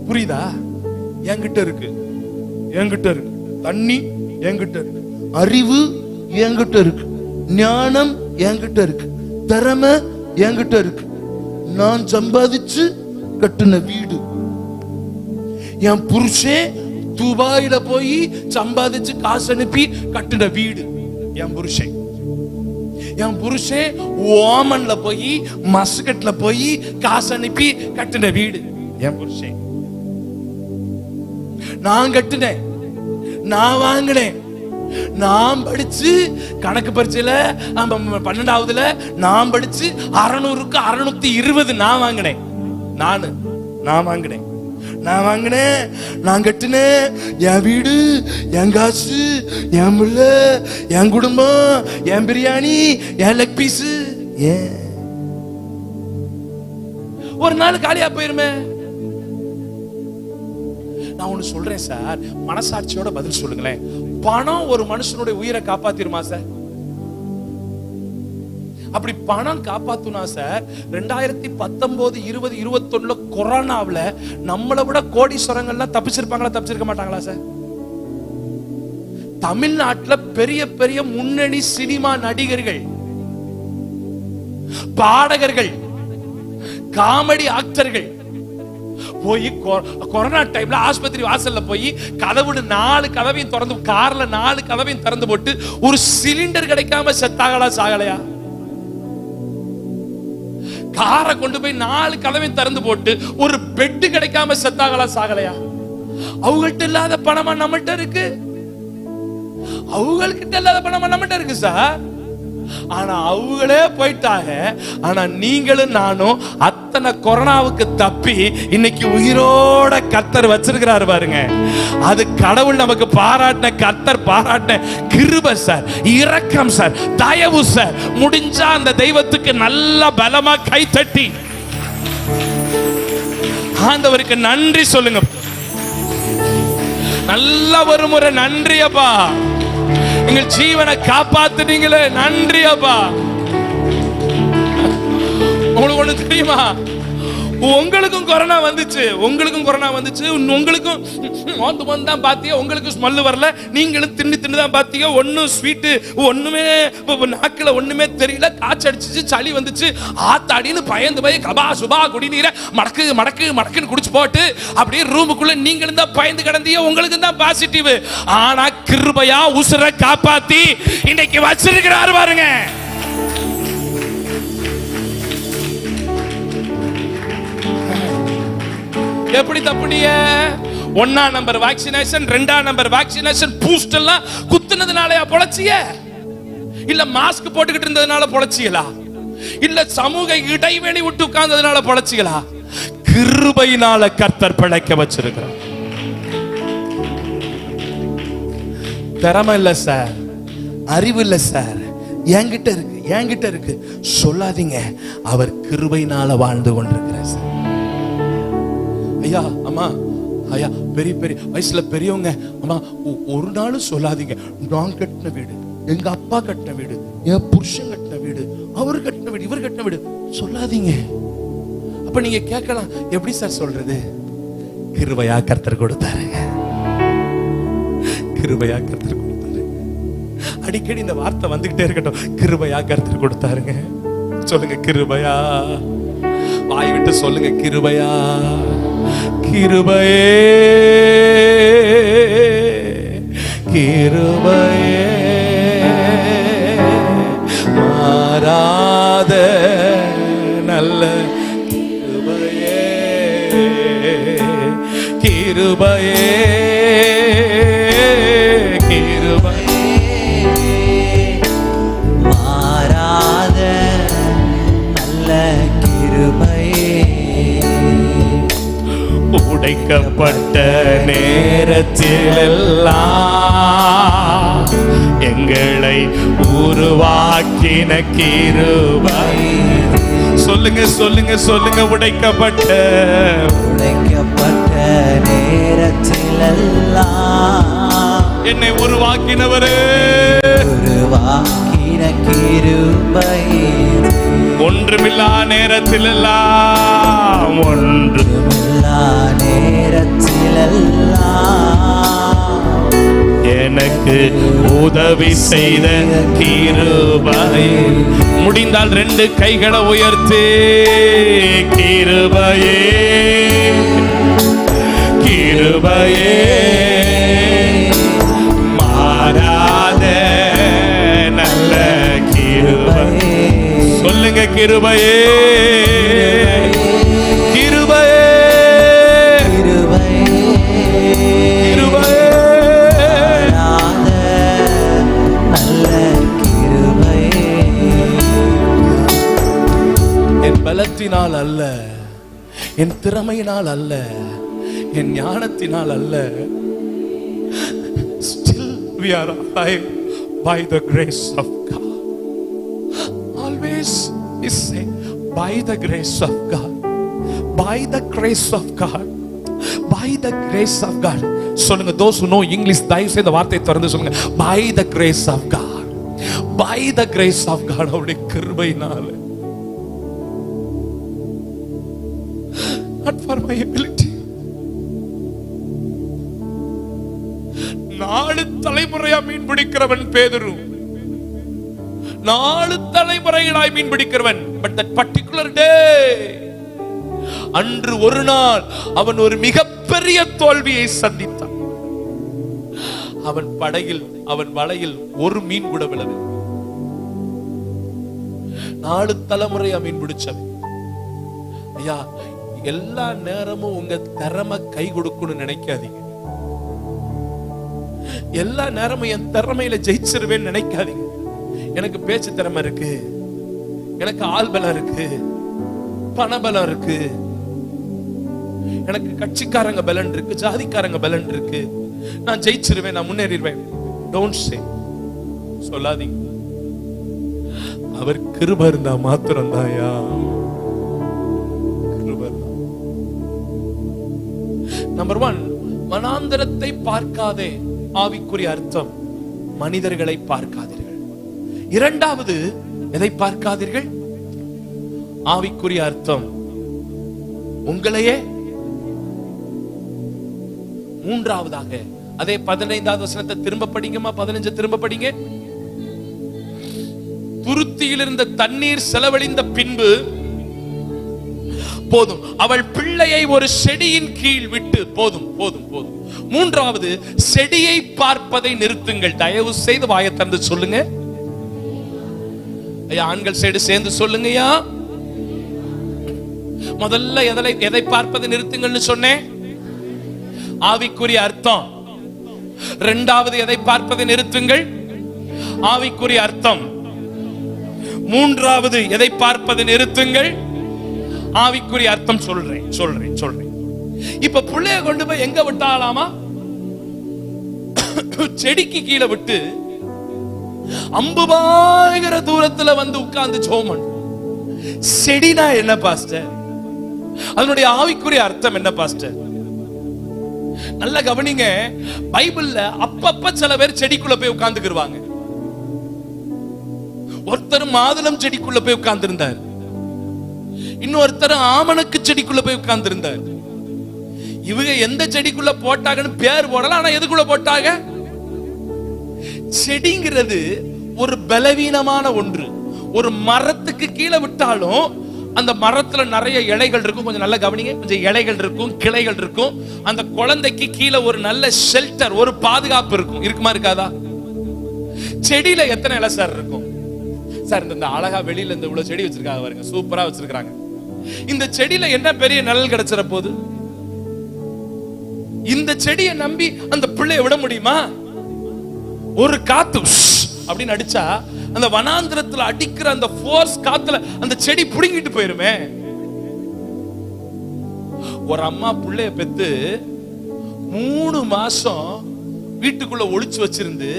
புரியுதா? என்கிட்ட இருக்கு தண்ணி, என்கிட்ட இருக்கு அறிவு, என்கிட்ட இருக்கு ஞானம், என்கிட்ட இருக்கு திறமை, என்கிட்ட இருக்கு. நான் சம்பாதிச்சு கட்டின வீடு, என் புருஷன் துபாயில போய் சம்பாதிச்சு காசு அனுப்பி கட்டின வீடு, என் புருஷன் ஓமன்ல போய் மஸ்கட்ல போய் காசு அனுப்பி கட்டின வீடு, என் புருஷன். நான் கட்டினேன், நான் வாங்கினேன். நான் படிச்சு கணக்கு பரீட்சையில 12வதுல நான் படிச்சு 600க்கு 620 நான் வாங்கினேன். நான் கட்டினேன். என் வீடு, என் காசு, என் பிள்ளை, என் குடும்பம், என் பிரியாணி, என் லெக் பீஸ். ஒரு நாள் காலியா போயிருமே. நான் ஒண்ணு சொல்றேன் சார், மனசாட்சியோட பதில் சொல்லுங்களேன். பணம் ஒரு மனுஷனுடைய உயிரை காப்பாத்திருமா சார்? அப்படி பணம் காப்பாத்துனா சார், 2019, 20, 21 கொரோனாவுல நம்மளை விட கோடீஸ்வரங்கள்லாம் தப்பிச்சிருக்க மாட்டாங்களா சார்? தமிழ்நாட்டுல பெரிய பெரிய முன்னணி சினிமா நடிகர்கள், பாடகர்கள், காமெடி ஆக்டர்கள் போய் கொரோனா டைம்ல ஆஸ்பத்திரி வாசல்ல போய் 4 கதவையும் திறந்து, கார்ல 4 கதவையும் திறந்து போட்டு ஒரு சிலிண்டர் கிடைக்காம செத்தாங்களா சாகலையா? காரை கொண்டு போய் 4 கதவையும் திறந்து போட்டு ஒரு பெட் கிடைக்காம செத்தாங்களா சாகலையா? அவங்கள்ட்ட இல்லாத பணமா நம்மள்ட்ட இருக்கு. அவங்கள்ட்ட இல்லாத பணமா நம்மள்ட்ட இருக்கு சார். ஆனா அவங்களே போயிட்டாங்க. ஆனா நீங்களும் நானும் அத்தனை கொரோனாவுக்கு தப்பி இன்னைக்கு உயிரோட கர்த்தர் வச்சிருக்கிறாரு பாருங்க. அது கடவுள் நமக்கு பாராட்டின, கர்த்தர் பாராட்டின கிருபை சார், இரக்கம் சார், தயவு சார். முடிஞ்சா அந்த தெய்வத்துக்கு நல்ல பலமா கை தட்டி ஆண்டவருக்கு நன்றி சொல்லுங்க. நல்ல ஒரு முறை நன்றி அப்பா, எங்கள் ஜீவனை காப்பாத்துனீங்களே, நன்றி அப்பா. உங்களுக்கு ஒண்ணு தெரியுமா, உங்களுக்கும் கொரோனா வந்துச்சு, உங்களுக்கும் தான் பாத்தீங்க, உங்களுக்கு ஸ்மெல் வரல, நீங்களும் தின்னு தான் பாத்தீங்க, ஒன்னும் ஸ்வீட் ஒண்ணுமே நாக்குல ஒண்ணுமே தெரியல, காய்ச்சல் அடிச்சிச்சு, சளி வந்துச்சு, ஆத்தாடின்னு பயந்து போய் கபா சுபா குடிநீரை மடக்கு மடக்கு மடக்குன்னு குடிச்சு போட்டு அப்படியே ரூமுக்குள்ள நீங்களும் தான் பயந்து கிடந்தீங்க, உங்களுக்கு தான் பாசிட்டிவ். ஆனா கிருபையா உசுரை காப்பாத்தி இன்னைக்கு வச்சிருக்கிறாரு பாருங்க. எப்படி தப்புனிய? 1ஆம் நம்பர் வேக்சினேஷன், 2ஆம் நம்பர் வேக்சினேஷன் பூஸ்ட் எல்லாம் குத்துனதுனாலயா பொழைச்சிய? இல்ல மாஸ்க் போட்டுக்கிட்டு இருந்ததுனால பொழைச்சியலா? இல்ல சமூக இடைவெளி விட்டு உட்கார்ந்ததுனால பொழைச்சியலா? கிருபையினால கர்த்தர் பிழைக்க வச்சிருக்கிறார். திறமை இல்ல சார், அறிவு இல்ல சார், என்கிட்ட இருக்கு சொல்லாதீங்க. அவர் கிருபையினால வாழ்ந்து கொண்டிருக்கிறார் சார். ஐயா அம்மா, ஐயா பெரிய பெரிய வயசுல பெரியவங்க, அம்மா ஒரு நாள் சொல்லாதீங்க நான் கட்டின வீடு, எங்க அப்பா கட்டின வீடு, என் புருஷன் கட்டின வீடு, அவர் கட்டின வீடு, இவர் கட்டின வீடு சொல்லாதீங்க. அப்ப நீங்க கேட்கலாம், எப்படி சார் சொல்றது? கிருபையா கர்த்தர் கொடுத்தாருங்க, கிருபையா கர்த்தர் கொடுத்தாரு. அடிக்கடி இந்த வார்த்தை வந்துகிட்டே இருக்கட்டும், கிருபையா கர்த்தர் கொடுத்தாருங்க. சொல்லுங்க கிருபையா, வாய் விட்டு சொல்லுங்க கிருபையா. கிருபையே கிருபையே மாறாத நல்ல கிருபையே, கிருபையே கிருபையே மாறாத நல்ல கிருபையே. உடைக்கப்பட்ட நேரத்திலெல்லாம் எங்களை உருவாக்கின கிருபை. சொல்லுங்க சொல்லுங்க சொல்லுங்க, உடைக்கப்பட்ட நேரத்திலெல்லாம் என்னை உருவாக்கினவரே, உருவாக்கின கிருபை. ஒன்றுமில்லா நேரத்திலெல்லாம், ஒன்றுமில்லா நேரத்திலெல்லாம் எனக்கு உதவி செய்த கிருபை. முடிந்தால் 2 கைகளை உயர்த்தி கிருபையே கிருபையே மாறாத நல்ல கிருபை. சொல்லுங்க கிருபையே கிருபையே கிருபையே நல்ல கிருபையே. என் பலத்தினால் அல்ல, என் திறமையினால் அல்ல, என் ஞானத்தினால் அல்ல. Still we are alive by the grace of God. Always we say by the grace of God, by the grace of God, by the grace of God. சொல்லுங்க, those who know English தயவு செய்து வார்த்தையை திறந்து சொல்லுங்க, by the grace of God, by the grace of God. அவருடைய கிருபையினால, not for my ability. 4 தலைமுறையா மீன் பிடிக்கிறவன் பேதுரு, 4 தலைமுறைகளாய் மீன் பிடிக்கிறவன். But that particular day, அன்று ஒரு நாள் அவன் ஒரு மிகப்பெரிய தோல்வியை சந்தித்தான். அவன் படகில், அவன் வலையில் ஒரு மீன் கூட விழவில்லை. 4 தலைமுறையா மீன் பிடிச்சவன். ஐயா, எல்லா நேரமும் உங்க திறமை கை கொடுக்கணும்னு நினைக்காதீங்க. எல்லா நேரமும் என் திறமையில ஜெயிச்சிருவேன்னு நினைக்காதீங்க. எனக்கு பேச்சு திறமை இருக்கு, எனக்கு ஆள் பலம் இருக்கு, பணபலம் இருக்கு, எனக்கு கட்சிக்காரங்க பலன் இருக்கு, ஜாதிக்காரங்க பலன் இருக்கு, நான் ஜெயிச்சிருவேன், நான் முன்னேறிடுவேன். டோன்ட் சே, சொல்லாதீங்க. அவர் கிருபை இருந்தா மாத்திரம் தான்யா. நம்பர் 1, வனாந்தரத்தை பார்க்காதே. ஆவிக்குரிய அர்த்தம், மனிதர்களை பார்க்காதீர்கள். இரண்டாவது, எதை பார்க்காதீர்கள்? ஆவிக்குரிய அர்த்தம், உங்களையே. மூன்றாவதாக, அதே 15வது வசனத்தை திரும்ப படிங்கம்மா, 15 திரும்ப படிங்க. துருத்தியில் இருந்த தண்ணீர் செலவழிந்த பின்பு போதும், அவள் பிள்ளையை ஒரு செடியின் கீழ் விட்டு, போதும் போதும் போதும். மூன்றாவது, செடியை பார்ப்பதை நிறுத்துங்கள். தயவு செய்து வாயை திறந்து சொல்லுங்க ஐயா, ஆண்கள் சைடு சேர்ந்து சொல்லுங்கயா. முதல்ல எதை பார்ப்பதை நிறுத்துங்கள்னு சொன்னேன்? ஆவிக்குரிய அர்த்தம். இரண்டாவது, எதை பார்ப்பதை நிறுத்துங்கள்? ஆவிக்குரிய அர்த்தம். மூன்றாவது, எதை பார்ப்பதை நிறுத்துங்கள்? ஆவிக்குரிய அர்த்தம். சொல்றேன். இப்ப புள்ளைய கொண்டு போய் எங்க விட்டாலாமா? செடிக்கு கீழே விட்டு அம்புபாய்கிற தூரத்துல வந்து உட்கார்ந்து சோமன். செடினா என்ன பாஸ்டர்? அதனுடைய ஆவிக்குரிய அர்த்தம் என்ன பாஸ்டர்? நல்ல கவனிங்க. பைபிள்ல அப்பப்ப சில பேர் செடிக்குள்ள போய் உட்கார்ந்துக்குவாங்க. ஒருத்தர் மாதுளம் செடிக்குள்ள போய் உட்கார்ந்து இருந்தார், இன்னொருத்தர் ஆமணக்கு செடிக்குள்ள போய் உட்கார்ந்து இருந்தார். இவங்க எந்த செடிக்குள்ள போட்டாங்கன்னு பேர் போடல, ஆனா எதுக்குள்ள போட்டாங்க? செடிங்கிறது ஒரு பலவீனமான ஒன்று. ஒரு மரத்துக்கு கீழே விட்டாலும் அந்த மரத்துல நிறைய இலைகள் இருக்கும். கொஞ்சம் நல்லா கவனிங்க. கொஞ்சம் இலைகள் இருக்கும், கிளைகள் இருக்கும். அந்த குழந்தைக்கு கீழே ஒரு நல்ல ஷெல்டர், ஒரு பாதுகாப்பு இருக்கும். இருக்குமா இருக்காதா? செடியில எத்தனை இலை சார் இருக்கும் சார்? இந்த அழகா வெளியில இந்த இவ்வளவு செடி வச்சிருக்காங்க பாருங்க, சூப்பரா வச்சிருக்காங்க. இந்த செடியில என்ன பெரிய நிழல் கிடைச்சிட போகுது? இந்த செடியை நம்பி அந்த பிள்ளைய விட முடியுமா? ஒரு காத்து அப்படின்னு அடிச்சா அந்த வனாந்திரத்துல அடிக்கிற அந்த ஃபோர்ஸ் காத்துல அந்த செடி புடுங்கிட்டு போயிருமே. ஒரு அம்மா பிள்ளைய பெத்து 3 மாசம் வீட்டுக்குள்ள ஒளிச்சு வச்சிருந்து,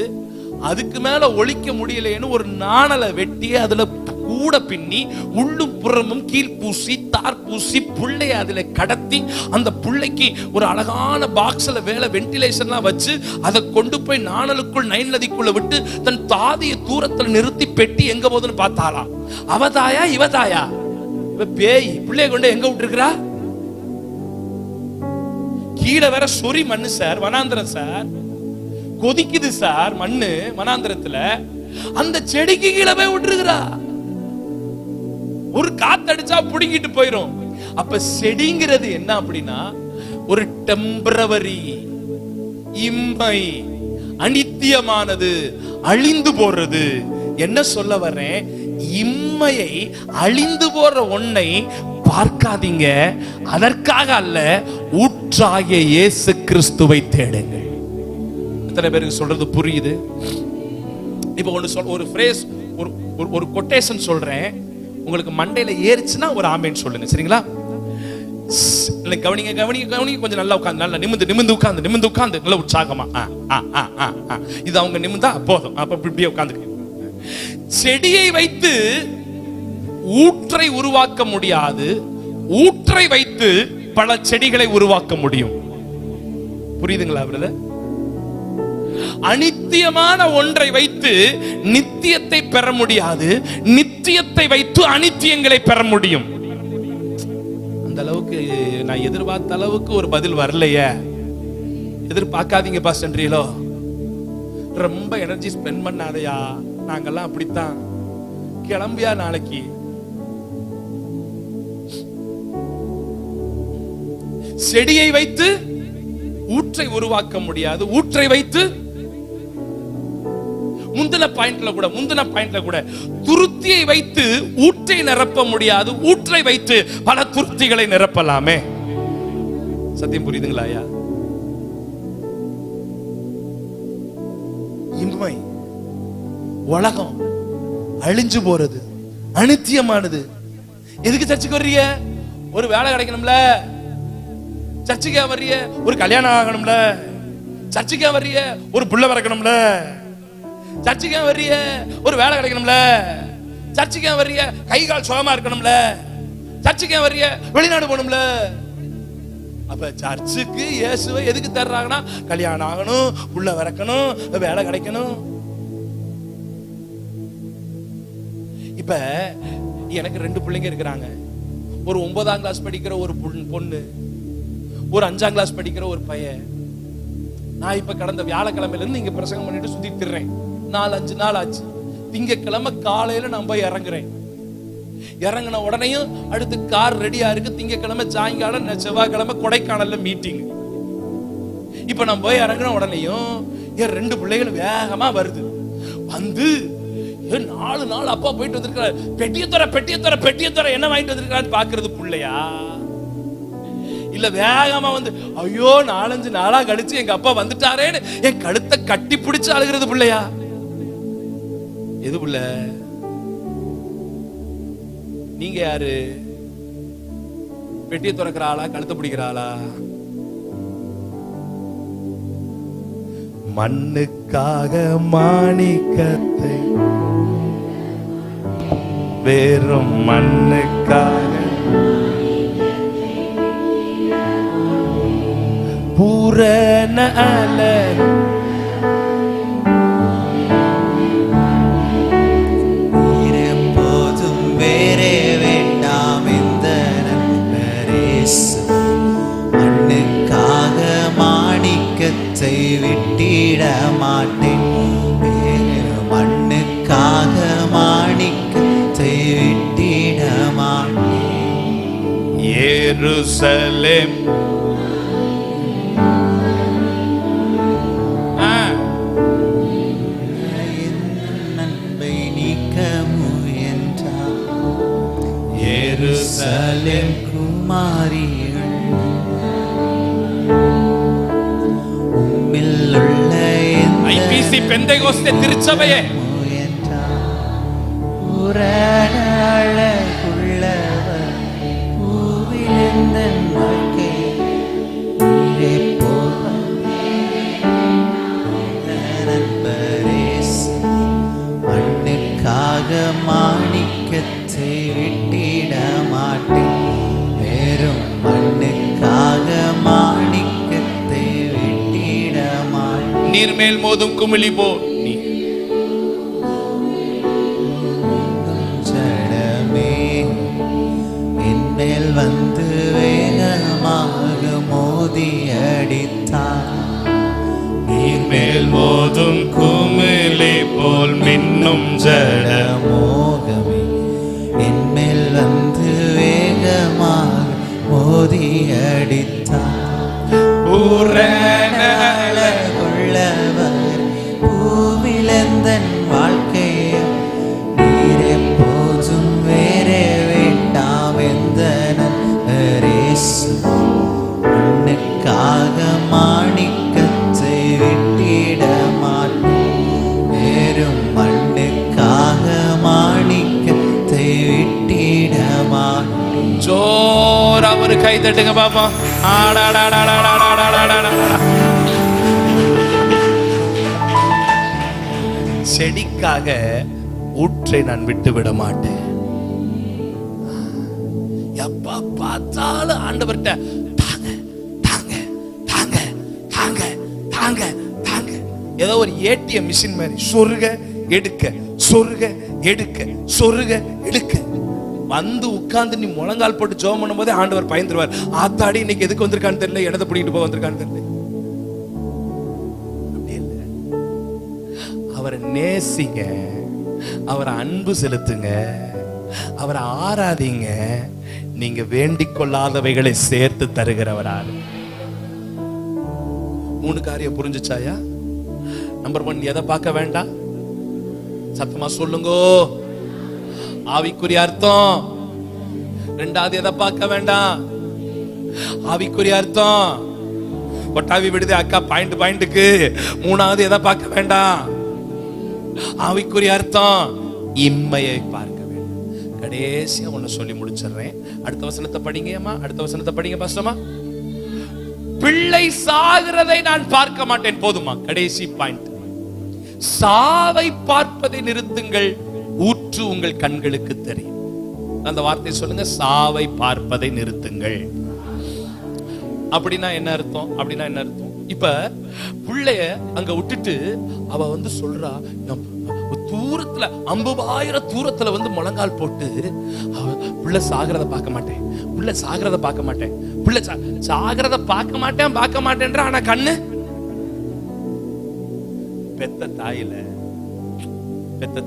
அதுக்கு மேல ஒழிக்க முடியலைன்னு ஒரு நாணலை வெட்டி அதுல கூட பின்னி உள்ளும் புறமும் கீழ் பூசி தார் பூசி புள்ளைய அதுல கடத்தி அந்த புள்ளைக்கு ஒரு அழகான பாக்ஸ்ல வேலை வென்டிலேஷன்லாம் வச்சு அதை கொண்டு போய் நாணலுக்குள் நைல் நதிக்குள்ள விட்டு தன் தாதிய தூரத்துல நிறுத்தி பெட்டி எங்க போகுதுன்னு பார்த்தாலாம். அவதாயா இவதாயா? இவ பேய். பிள்ளைய கொண்டு எங்க விட்டுருக்கிறா? கீழே வேற சொறி மண்ணு சார், வனாந்திரம் சார், கொதிக்குது சார் மண்ணு வனாந்திரத்துல. அந்த செடிக்கு கீழே போய் விட்டுருக்கிறா. ஒரு காத்தடிச்சா புடுங்கிட்டு போயிரும். அப்ப செடிங்கிறது என்ன அப்படின்னா ஒரு டெம்பரவரி, இம்மை, அனித்தியமானது, அழிந்து போறது. என்ன சொல்ல வர்றேன்? இம்மையை, அழிந்து போற ஒன்னை பார்க்காதீங்க. அதற்காக அல்ல, ஊற்றாகிய இயேசு கிறிஸ்துவை தேடுங்கள். எத்தனை பேருக்கு சொல்றது புரியுது? இப்ப ஒரு ஃப்ரேஸ், ஒரு கொட்டேஷன் சொல்றேன். உங்களுக்கு மண்டையில ஏறிச்சுன்னா ஒரு ஆமேன் சொல்லுங்க, சரிங்களா? கவனிங்க கவனிங்க கவனிங்க. கொஞ்சம் நல்லா உட்காந்து, நல்லா நிமிந்து உட்காந்து நல்லா உற்சாகமா. இது அவங்க நிமிந்தா போதும். அப்ப இப்படியே உட்காந்து. செடியை வைத்து ஊற்றை உருவாக்க முடியாது, ஊற்றை வைத்து பல செடிகளை உருவாக்க முடியும். புரியுதுங்களா பிரதர்? அனித்தியமான ஒன்றை வைத்து நித்தியத்தை பெற முடியாது, நித்தியத்தை வைத்து அனித்தியங்களை பெற முடியும். அந்த அளவுக்கு நான் எதிர்பார்த்த அளவுக்கு ஒரு பதில் வரலையே. எதிர்பார்க்காதீங்க பாஸ்டர்ன்றீங்களோ? ரொம்ப எனர்ஜி ஸ்பெண்ட் பண்ணாதையா, நாங்கெல்லாம் அப்படித்தான். கிளம்பியா நாளைக்கு? செடியை வைத்து ஊற்றை உருவாக்க முடியாது, ஊற்றை வைத்து முந்தின பாயிண்ட்ல கூட துருத்தியை வைத்து ஊற்றை நிரப்ப முடியாது, ஊற்றை வைத்து பல துருத்திகளை நிரப்பலாமே. சத்தியம் புரியுதுங்களா ஐயா? இம்மை, உலகம், அழிஞ்சு போறது, அனித்தியமானது. எதுக்கு சர்ச்சுக்கு வர்றீங்க? ஒரு வேலை கிடைக்கணும்ல. சர்ச்சுக்கே வர்றீங்க? ஒரு கல்யாணம் ஆகணும்ல. சர்ச்சுக்கே வர்றீங்க? ஒரு புள்ள பிறக்கணும்ல. சர்ச்சுக்கே வர்றீங்க? ஒரு வேலை கிடைக்கணும்ல. சர்ச்சுக்கே வர்றீங்க? கை கால் சுகமா இருக்கணும்ல. சர்ச்சுக்கே வர்றீங்க? வெளிநாடு போகணும்ல. அப்ப சர்ச்சுக்கு இயேசுவை எதுக்கு தர்றாங்கன்னா, கல்யாணம் ஆகணும், புள்ள பிறக்கணும், வேலை கிடைக்கணும். இப்ப எனக்கு 2 பிள்ளைங்க இருக்கிறாங்க. ஒரு 9ஆம் கிளாஸ் படிக்கிற ஒரு பொண்ணு, ஒரு 5ஆம் கிளாஸ் படிக்கிற ஒரு பையன். நான் இப்ப கடந்த வியாழக்கிழமையில இருந்து இங்க பிரசங்கம் பண்ணிட்டு சுத்திட்டு இருக்கேன். 4-5 நாள் ஆச்சு. திங்கக்கிழமை காலையில நான் போய் இறங்குறேன். இறங்கின உடனேயும் அடுத்து கார் ரெடியா இருக்கு. திங்கக்கிழமை சாயங்காலம், செவ்வாய்க்கிழமை கொடைக்கானல்ல மீட்டிங். இப்ப நான் போய் இறங்கின உடனேயும் என் 2 பிள்ளைகள் வேகமா வருது. வந்து 4 நாள் அப்பா போயிட்டு வந்திருக்கிறார். பெட்டியை தர என்ன வாங்கிட்டு வந்திருக்காரு பாக்குறது பிள்ளையா? இல்ல வேகமா வந்து ஐயோ 4-5 நாளா கழிச்சு எங்க அப்பா வந்துட்டாரேன்னு என் கழுத்தை கட்டி பிடிச்சு அழுகிறது பிள்ளையா? எது புள்ள? நீங்க யாரு? பெட்டியை திறக்கிற ஆளா, கழுத்தை பிடிக்கிற ஆளா? மண்ணுக்காக மாணிக்கத்தை, வெறும் மண்ணுக்காக பூரண அலர் எப்போதும் வேறே வேண்டாம் இந்த நண்பரேசு. மண்ணுக்காக மாணிக்கத்தை விட்டிட மாட்டேன். மண்ணுக்காக மாணிக்கத்தை விட்டிட மாட்டேன். எருசலேம் நண்பை நீக்க முயன்றார். எருசலேம் குமாரிகள் உம்மிலுள்ள ஐபிசி பெந்தைகோஸ்தே திருச்சபையே அழகுள்ளவர் பூவிலிருந்த வாழ்க்கை நீரே நண்பரேசு. மண்ணுக்காக மாணிக்கத்தை விட்டிட மாட்டேன். வெறும் மண்ணுக்காக மாணிக்கத்தை விட்டிட மாட்டேன். நீர்மேல் மோதும் குமிழி போ ஜடமே என்மேல் வந்து வேகமாக மோதி அடித்தார். நீர்மேல் மோதும் குமிழி போல் மின்னும் ஜட மோகமே என்மேல் வந்து வேகமாக மோதி அடித்தார். பூரண அழகுள்ளவர் பூவிலந்தன் வாழ்க்கையை நீரே போதும் வேறே வேண்டாம் எந்த நண்பரேசு. மண்ணுக்காக மாணிக்கத்தை விட்டிட மாட்டேன். வெறும் மண்ணுக்காக மாணிக்கத்தை விட்டிட மாட்டேன். ஜோரா ஒரு கை தட்டுங்க பாப்பா. செடிக்காக ஊற்றை நான் விட்டு விட மாட்டேன். எப்ப பார்த்தாலும் ஆண்டவர்கிட்ட தாங்க தாங்க தாங்க தாங்க தாங்க தாங்க. ஏதோ ஒரு ஏடிஎம் மிஷின் மாதிரி சொருக எடுக்க சொருக எடுக்க சொருக எடுக்க. வந்து உட்கார்ந்து நீ முழங்கால் போட்டு ஜெபம் பண்ணும்போதே ஆண்டவர் பயந்துருவார். ஆத்தாடி இன்னைக்கு எதுக்கு வந்திருக்கான்னு தெரியல, இடத்தை பிடிக்கிட்டு போக வந்திருக்கான்னு தெரியல. அவரை நேசிங்க, அவரை அன்பு செலுத்துங்க, அவரை ஆராதிங்க. நீங்க வேண்டிக் கொள்ளாதவைகளை சேர்த்து தருகிறவரால். 3 காரியம் புரிஞ்சுச்சாயா? நம்பர் 1, எதை பார்க்க வேண்டாம்? சத்தமா சொல்லுங்க. ஆவிக்குரிய அர்த்தம். 2வது, எதை பார்க்க வேண்டாம்? ஆவிக்குரிய அர்த்தம். கொட்டாவி விடுது அக்கா பாயிண்ட்டுக்கு. 3வது, எதை பார்க்க வேண்டாம்? ஆவிக்குரிய அர்த்தம். இம்மையை பார்க்க வேண்டும். கடைசியா ஒண்ணு சொல்லி முடிச்சிடுறேன். அடுத்த வசனத்தை படிங்கம்மா. அடுத்த வசனத்தை படிங்க பாஸ்டர்மா. பிள்ளை சாகிறதை நான் பார்க்க மாட்டேன். போதுமா? கடைசி பாயிண்ட். சாவை பார்ப்பதை நிறுத்துங்கள், ஊற்று உங்கள் கண்களுக்கு தெரியும். அந்த வார்த்தை சொல்லுங்க, சாவை பார்ப்பதை நிறுத்துங்கள். அப்படின்னா என்ன அர்த்தம்? அப்படின்னா என்ன அர்த்தம்? இப்ப பிள்ளைய அங்க விட்டுட்டு அவ வந்து சொல்றா, தூரத்துல 50,000 தூரத்துல வந்து முழங்கால் போட்டு, பிள்ளை சாகிறத பார்க்க மாட்டேன், பிள்ளை சாகிறத பார்க்க மாட்டேன், பிள்ளை சாகிறத பார்க்க மாட்டேன்ற. ஆனா கண்ணு பெத்த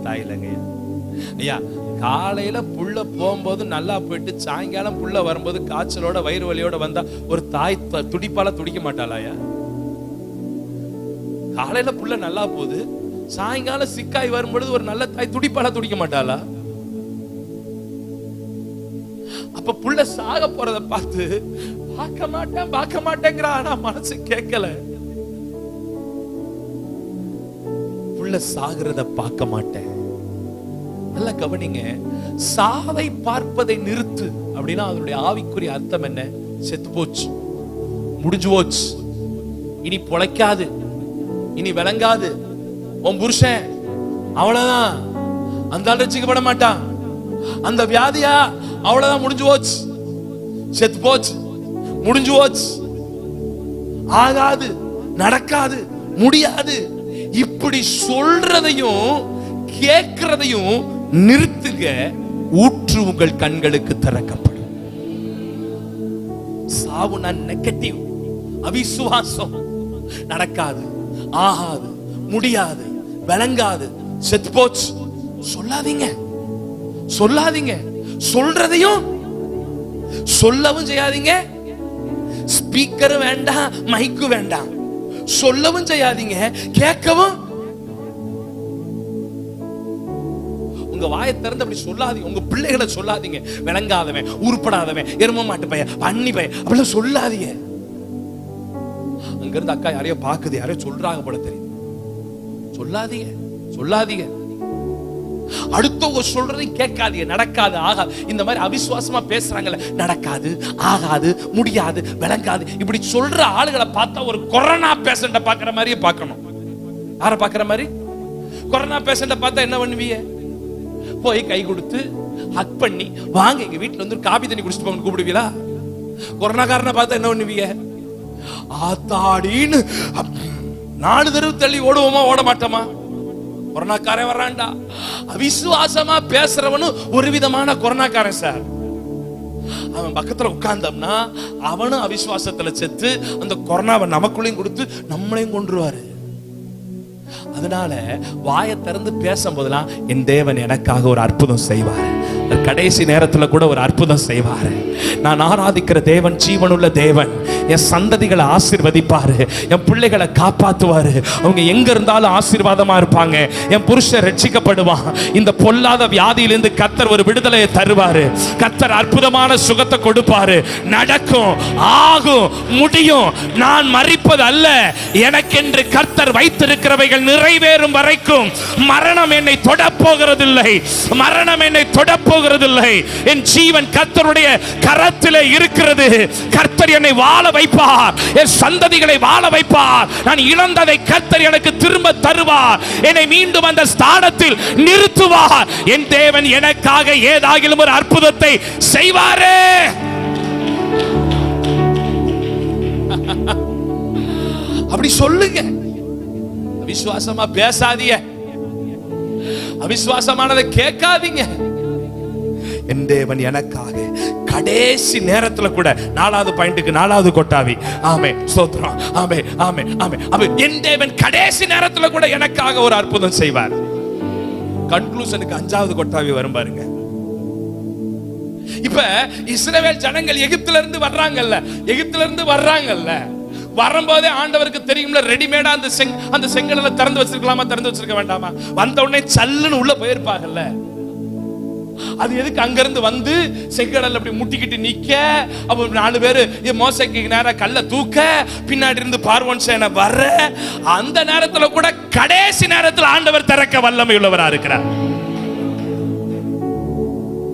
தாயிலங்க ஐயா. காலையில புள்ள போகும்போது நல்லா போயிட்டு சாயங்காலம் புள்ள வரும்போது காய்ச்சலோட வயிறு வலியோட வந்தா ஒரு தாய் துடிப்பால துடிக்க மாட்டாளாயா? காலையில புள்ள நல்லா போகுது, சாயங்காலம் சிக்காய் வரும்பொழுது ஒரு நல்ல தாய் துடிப்பால துடிக்க மாட்டாளா? அப்ப புள்ள சாக போறத பார்த்து பார்க்க மாட்டேங்கிற. ஆனா மனசு கேட்கல. புள்ள சாகிறத பார்க்க மாட்டேன். நல்லா கவனிங்க. சாவை பார்ப்பதை நிறுத்து அப்படின்னா அதனுடைய ஆவிக்குரிய அர்த்தம் என்ன? செத்து போச்சு, முடிஞ்சு போச்சு, இனி பொழைக்காது, இனி விளங்காது, உன் புருஷன் அவ்வளவுதான், அந்த ஆள் ரட்சிக்கப்பட மாட்டான், அந்த வியாதியா அவ்வளவுதான், முடிஞ்சு போச்சு, செத்து போச்சு, முடிஞ்சு போச்சு, ஆகாது, நடக்காது, முடியாது. இப்படி சொல்றதையும் கேட்கிறதையும் நிறுத்துங்க. ஊற்று உங்கள் கண்களுக்கு திறக்கப்படும். சாவுனா நெகட்டிவ், அவிசுவாசம், நடக்காது, ஆகாது, முடியாது, விளங்காது, செத்து போச்சு சொல்லாதீங்க. சொல்றதையும் சொல்லவும் செய்யாதீங்க. ஸ்பீக்கர் வேண்டாம், மைக்கு வேண்டாம். சொல்லவும் செய்யாதீங்க, கேட்கவும். உங்க வாயை திறந்து அப்படி சொல்லாதீங்க. உங்க பிள்ளைகளை சொல்லாதீங்க, விளங்காதவன், உருப்படாதவன், எரும மாட்டு பையன், பண்ணி பையன் அப்படிலாம் சொல்லாதீங்க. அங்க இருந்து அக்கா யாரையோ பாக்குது, யாரையோ சொல்றாங்க போல தெரியும். சொல்லாதீங்க. அடுத்தவங்க சொல்றதை கேட்காதீங்க. நடக்காது, ஆகாது, இந்த மாதிரி அவிசுவாசமா பேசுறாங்கல்ல, நடக்காது, ஆகாது, முடியாது, விளங்காது, இப்படி சொல்ற ஆளுகளை பார்த்தா ஒரு கொரோனா பேஷண்ட பாக்குற மாதிரியே பார்க்கணும். யார பாக்குற மாதிரி? கொரோனா பேஷண்ட பார்த்தா என்ன பண்ணுவீங்க? போய் கை கொடுத்து ஹக் பண்ணி, வாங்க எங்க வீட்டுல வந்து காபி தண்ணி குடிச்சிட்டு போங்க கூப்பிடுவீங்களா? கொரோனாக்காரனை பார்த்தா என்ன பண்ணுவீங்க? ஆத்தாடின்னு 4 தெரு தள்ளி ஓடுவோமா, ஓட மாட்டோமா? கொரோனாக்காரன் வர்றான்டா. அவிசுவாசமா பேசுறவனும் ஒரு விதமான கொரோனாக்காரன் சார். அவன் பக்கத்துல உட்கார்ந்தோம்னா அவனும் அவிசுவாசத்துல செத்து அந்த கொரோனாவை நமக்குள்ளையும் கொடுத்து நம்மளையும் கொன்றுவாரு. அதனால வாயை திறந்து பேசும்போதெல்லாம் என் தேவன் எனக்காக ஒரு அற்புதம் செய்வார். கடைசி நேரத்துல கூட ஒரு அற்புதம் செய்வார். நான் ஆராதிக்கிற தேவன் ஜீவனுள்ள தேவன். என் சந்ததிகளை ஆசீர்வதிப்பாரு, என் பிள்ளைகளை காப்பாத்துவாரு. அவங்க எங்க இருந்தாலும் ஆசீர்வாதமா இருப்பாங்க. என் புருஷன் ரட்சிக்கப்படுவான். இந்த பொல்லாத வியாதியிலிருந்து கர்த்தர் ஒரு விடுதலையை தருவாரு. கர்த்தர் அற்புதமான சுகத்தை கொடுப்பாரு. நடக்கும், ஆகும், முடியும். நான் மரிப்பது அல்ல, எனக்கென்று கர்த்தர் வைத்திருக்கிறவைகள் நிறைவேறும் வரைக்கும் மரணம் என்னை தொடப்போகிறதில்லை. என் ஜீவன் கர்த்தருடைய கரத்திலே இருக்கிறது. கர்த்தர் என்னை வாழ வைப்பார், என் சந்ததிகளை வாழ வைப்பார். நான் இழந்ததை கர்த்தர் எனக்கு திரும்ப தருவார். என்னை மீண்டும் அந்த ஸ்தானத்தில் நிறுத்துவார். என் தேவன் எனக்காக ஏதாகிலும் ஒரு அற்புதத்தை செய்வாரே. அப்படி சொல்லுங்க. அவிசுவாசமா பேசாதீங்க, அவிசுவாசமானதை கேட்காதீங்க. என் தேவன் எனக்காக கடைசி நேரத்துல கூட 4வது பாயிண்ட்டுக்கு 4வது கொட்டாவி. ஆமே, ஸ்தோத்திரம். ஆமே, ஆமே, ஆமே. என் தேவன் கடைசி நேரத்துல கூட எனக்காக ஒரு அற்புதம் செய்வார். கன்க்ளூஷனுக்கு 5வது கொட்டாவி வரும் பாருங்க. இப்ப இஸ்ரவேல் ஜனங்கள் எகிப்துல இருந்து வர்றாங்கல்ல, வரும்போதே ஆண்டவருக்கு தெரியும்ல, ரெடிமேடா அந்த செங்கடலை திறந்து வச்சிருக்கலாமா, திறந்து வச்சிருக்க வேண்டாமா? வந்த உடனே சல்லுன்னு உள்ள போயிருப்பாங்கல்ல. அது எதுக்கு அங்க இருந்து வந்து செங்கடல் அப்படி முட்டிக்கிட்டு நிக்க, அப்ப 4 பேரு மோசேக்கு நேரா கல்ல தூக்க, பின்னாடி இருந்து பார்வோன் சேனை வர, அந்த நேரத்துல கூட கடைசி நேரத்தில் ஆண்டவர் திறக்க வல்லமை உள்ளவரா இருக்கிறார்.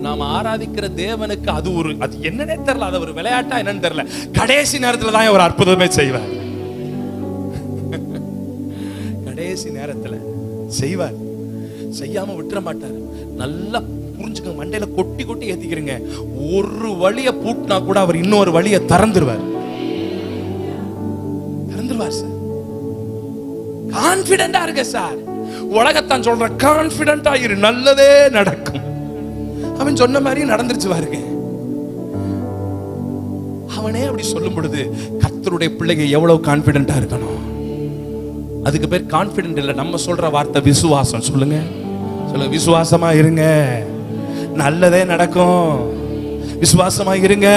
நாம ஆராதிக்கிற தேவனுக்கு அது என்னன்னே தெரியல, அது ஒரு விளையாட்டா என்னன்னு தெரியல. கடைசி நேரத்துல தான் ஒரு அற்புதமே செய்வார். கடைசி நேரத்துல செய்வார், செய்யாம விட்டுற மாட்டார். நல்லா புரிஞ்சுக்க, மண்டையில கொட்டி கொட்டி ஏத்திக்கிறீங்க. ஒரு வழிய பூட்டினா கூட அவர் இன்னொரு வழிய திறந்துருவார் சார். கான்பிடென்டா இருக்க சார். உலகத்தான் சொல்ற கான்பிடென்டா இரு, நல்லதே நடக்கும். அவன் சொன்ன மாதிரி நடந்துருச்சு பாருங்க. அவனே அப்படி சொல்லும் பொழுது கர்த்தருடைய பிள்ளைங்க எவ்வளவு கான்பிடென்டா இருக்கணும். அதுக்கு பேர் கான்பிடென்ட் இல்ல, நம்ம சொல்ற வார்த்தை விசுவாசம். சொல்லுங்க, சொல்லுங்க, விசுவாசமா இருங்க, நல்லதே நடக்கும். விசுவாசமா இருங்க,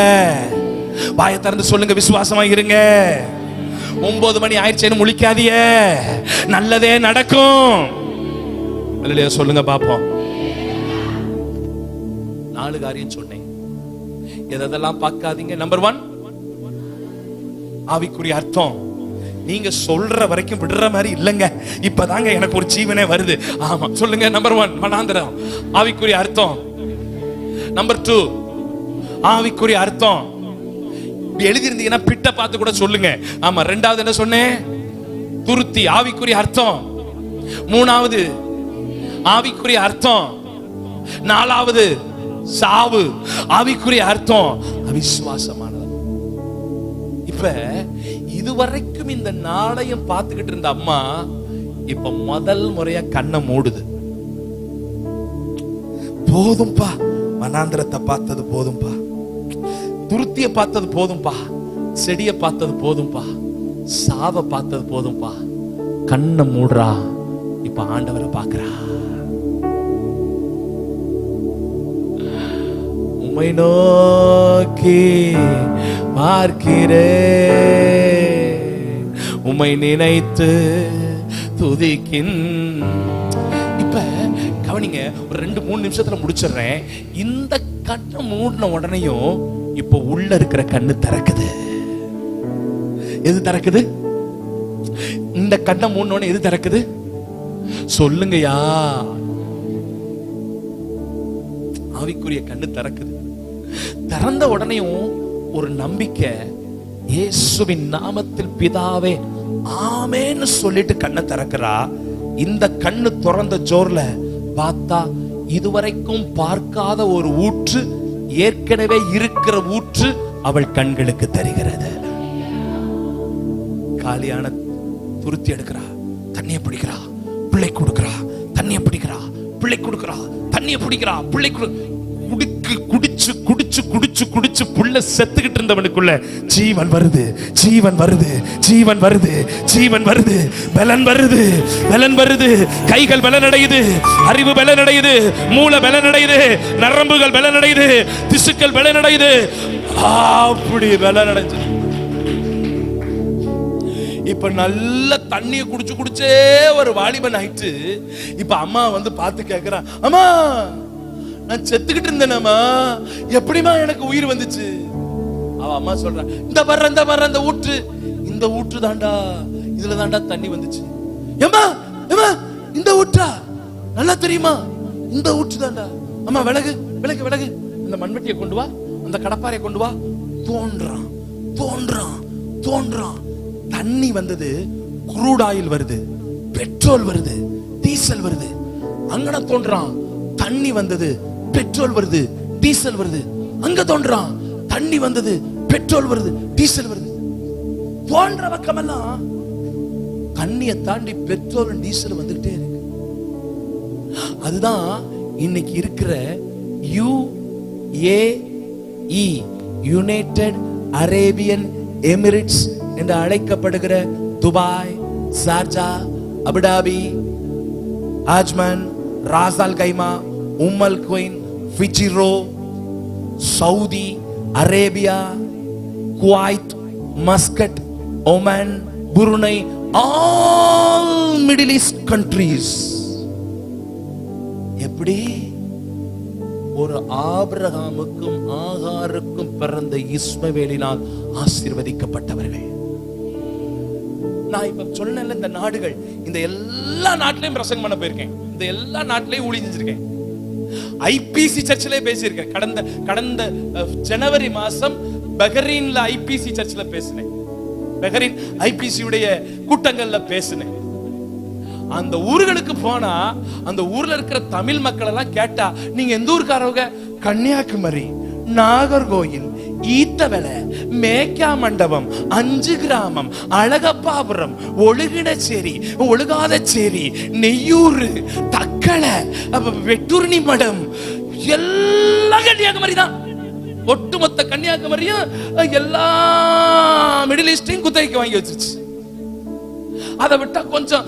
வாயை திறந்து சொல்லுங்க, விசுவாசமா இருங்க. 9 மணி ஆயிடுச்சேன்னு முழிக்காதீங்க, நல்லதே நடக்கும். அல்லேலூயா சொல்லுங்க பாப்போம். 4 காரியம் சொன்னேன், எதெல்லாம் பார்க்காதீங்க. நம்பர் 1, ஆவிக்குரிய அர்த்தம். நீங்க சொல்ற வரைக்கும் விடுற மாதிரி இல்லங்க, இப்பதாங்க எனக்கு ஒரு ஜீவனே வருது. ஆமா சொல்லுங்க. நம்பர் 1 மனாந்திரம், ஆவிக்குரிய அர்த்தம். நம்பர் 2, ஆவிக்குரிய அர்த்தம். எழுதி இருந்தீங்கன்னா பிட்ட பார்த்து கூட சொல்லுங்க. ஆமா. 2வது என்ன சொன்னேன்? துருத்தி, ஆவிக்குரிய அர்த்தம். 3வது ஆவிக்குரிய அர்த்தம். 4வது சாவு, ஆவிக்குரிய அர்த்தம். அவிசுவாசமானது. இப்ப இதுவரைக்கும் இந்த நாளையும் பார்த்துக்கிட்டு இருந்த அம்மா இப்ப முதல் முறையா கண்ணை மூடுது. போதும்பா, மனாந்திரத்தை பார்த்தது போதும்பா, துருத்திய பார்த்தது போதும்பா, செடிய பார்த்தது போதும்பா, சாவ பார்த்தது போதும்பா. கண்ணை மூடுறா, இப்ப ஆண்டவரை பார்க்கிறா. உம்மை நோக்கி பார்க்கிறே, உம்மை நினைத்து துதிக்கின். இப்ப கவனிங்க, ஒரு 2-3 நிமிஷத்துல முடிச்சிடுறேன். இந்த கண்ணை மூடின உடனேயும் இப்ப உள்ள இருக்கிற கண்ணு திறக்குது. எது திறக்குது? இந்த கண்ணை மூடின எது திறக்குது? சொல்லுங்கயா. ஆவிக்குரிய கண்ணு திறக்குது. திறந்த உடனேயும் ஒரு நம்பிக்கை, இயேசுவின் நாமத்தில் பிதாவே ஆமென்னு சொல்லிட்டு கண்ணை திறக்கிறா. இந்த கண்ணு திறந்த ஜோர்ல பார்த்தா இதுவரைக்கும் பார்க்காத ஒரு ஊற்று, ஏற்கனவே இருக்கிற ஊற்று அவள் கண்களுக்கு தெரிகிறது. காலியான துருத்தி எடுக்கிறா, தண்ணியை பிடிக்கிறா, பிள்ளை கொடுக்கிறா, தண்ணியை பிடிக்கிறா, பிள்ளை கொடுக்கிறா, தண்ணியை பிடிக்கிறா, பிள்ளை குடிச்சு குடிச்சு குடிச்சு குடிச்சு புள்ள செத்துக்கிட்டு இருந்தவனுக்குள்ள ஜீவன் வருது, ஜீவன் வருது, ஜீவன் வருது, ஜீவன் வருது, பலன் வருது, பலன் வருது. கைகள் பலன் அடையுது, அறிவு பலன் அடையுது, மூளை பலன் அடையுது, நரம்புகள் பலன் அடையுது, திசுக்கள் பலன் அடையுது. அப்படி பலன் அடைஞ்சு இப்ப நல்ல தண்ணியை குடிச்சு குடிச்சே ஒரு வாலிபன் ஆயிட்டு இப்ப அம்மா வந்து பார்த்து கேக்குறா, அம்மா நான் செத்துக்கிட்டு இருந்தேனம்மா, எப்படிமா எனக்கு உயிர் வந்துச்சு? அவ அம்மா சொல்றா, இந்த வர்ற அந்த ஊற்று, இந்த ஊற்று தாண்டா, இதுல தாண்டா தண்ணி வந்துச்சு. ஏம்மா ஏம்மா இந்த ஊற்றா? நல்லா தெரியுமா, இந்த ஊற்று தாண்டா. அம்மா விலகு விலகு விலகு, அந்த மண்வெட்டியை கொண்டு வா, அந்த கடப்பாறையை கொண்டு வா. தோன்றான் தோன்றான் தோன்றான். தண்ணி வந்தது, குரூட் ஆயில் வருது, பெட்ரோல் வருது, டீசல் வருது. அங்கன தோன்றான், தண்ணி வந்தது, பெட்ரோல் வருது, டீசல் வருது. அங்க தோன்றான், தண்ணி வந்தது, பெட்ரோல் வருது, டீசல் வருது. தோன்ற பக்கமெல்லாம் தண்ணியை தாண்டி பெட்ரோல் டீசல் வந்துகிட்டே இருக்கு. அதுதான் இன்னைக்கு இருக்கிற UAE, யுனைடெட் அரேபியன் எமிரேட்ஸ் என்று அழைக்கப்படுகிற Dubai, Sharjah, Abu Dhabi, Ajman, Ras Al Khaimah, Umm al Quwain, Fujairah, Saudi Arabia, Kuwait, Muscat, Oman, Brunei, all Middle East countries. எப்படி ஒரு ஆபிரகாமுக்கும் ஆகாருக்கும் பிறந்த இஸ்மவேலினால் ஆசீர்வதிக்கப்பட்டவர்கள். நான் இப்ப சொன்னேன்ல, இந்த நாடுகள், இந்த எல்லா நாட்டிலையும் பிரசங்கம் பண்ண போயிருக்கேன், இந்த எல்லா நாட்டிலையும் ஊழியம் செஞ்சிருக்கேன். ஐபிசி சர்ச்சிலே பேசியிருக்கேன். கடந்த ஜனவரி மாசம் பஹ்ரைன்ல ஐபிசி சர்ச்சில் பேசினேன். பஹ்ரைன் ஐபிசி உடைய கூட்டங்கள்ல பேசினேன். அந்த ஊர்களுக்கு போனா அந்த ஊர்ல இருக்கிற தமிழ் மக்கள் எல்லாம் கேட்டா, நீங்க எந்த ஊருக்காரவங்க? கன்னியாகுமரி, நாகர்கோயில், ஈத்தவெளை, மேக்கா மண்டபம், 5 கிராமம், அழகப்பாபுரம், ஒழுகிடச்சேரி, ஒழுகாதச்சேரி, நெய்யூர், தக்கலை, வெட்டூர்ணி மடம், எல்லாம் கன்னியாகுமரி தான். ஒட்டுமொத்த கன்னியாகுமரியும் எல்லா மிடில் ஈஸ்டையும் குத்தகைக்கு வாங்கி வச்சிருச்சு. அதை விட்டா கொஞ்சம்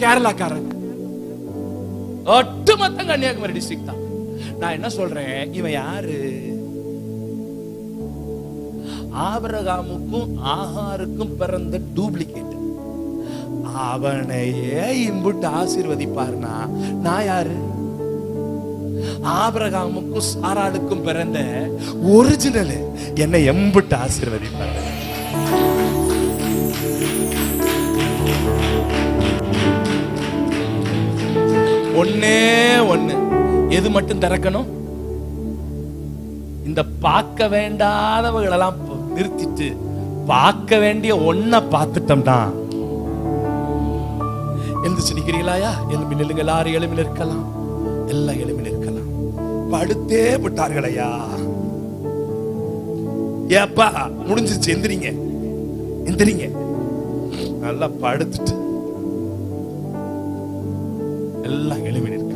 கேரளாக்காரங்க, ஒட்டுமொத்த கன்னியாகுமரி டிஸ்ட்ரிக்ட் தான். நான் என்ன சொல்றேன், இவன் யாரு? ஆபிரகாமுக்கும் ஆகாருக்கும் பிறந்த டூப்ளிகேட். அவனையே இம்புட்டு ஆசீர்வதிப்பார்னா நான் யாரு? ஆபிரகாமுக்கும் சாராளுக்கும் பிறந்த ஒரிஜினல் என்னை எம்புட்டு ஆசீர்வதிப்பார். ஒன்னே ஒண்ணு, எது மட்டும் திறக்கணும்? இந்த பார்க்க வேண்டாதவங்களெல்லாம் நிறுத்திட்டு பார்க்க வேண்டிய ஒன்ன பார்த்துட்டோம்னா, எந்திரிச்சு நிக்கிறீங்களாயா? எலும்பி நில்லுங்க. எல்லாரும் எலும்பி நிற்கலாம், எல்லாம் எலும்பி நிற்கலாம். படுத்தே விட்டார்களையா? ஏப்பா முடிஞ்சிருச்சு, எந்திரிங்க எந்திரிங்க. நல்லா படுத்துட்டு எல்லாம் எலும்பி நிற்க.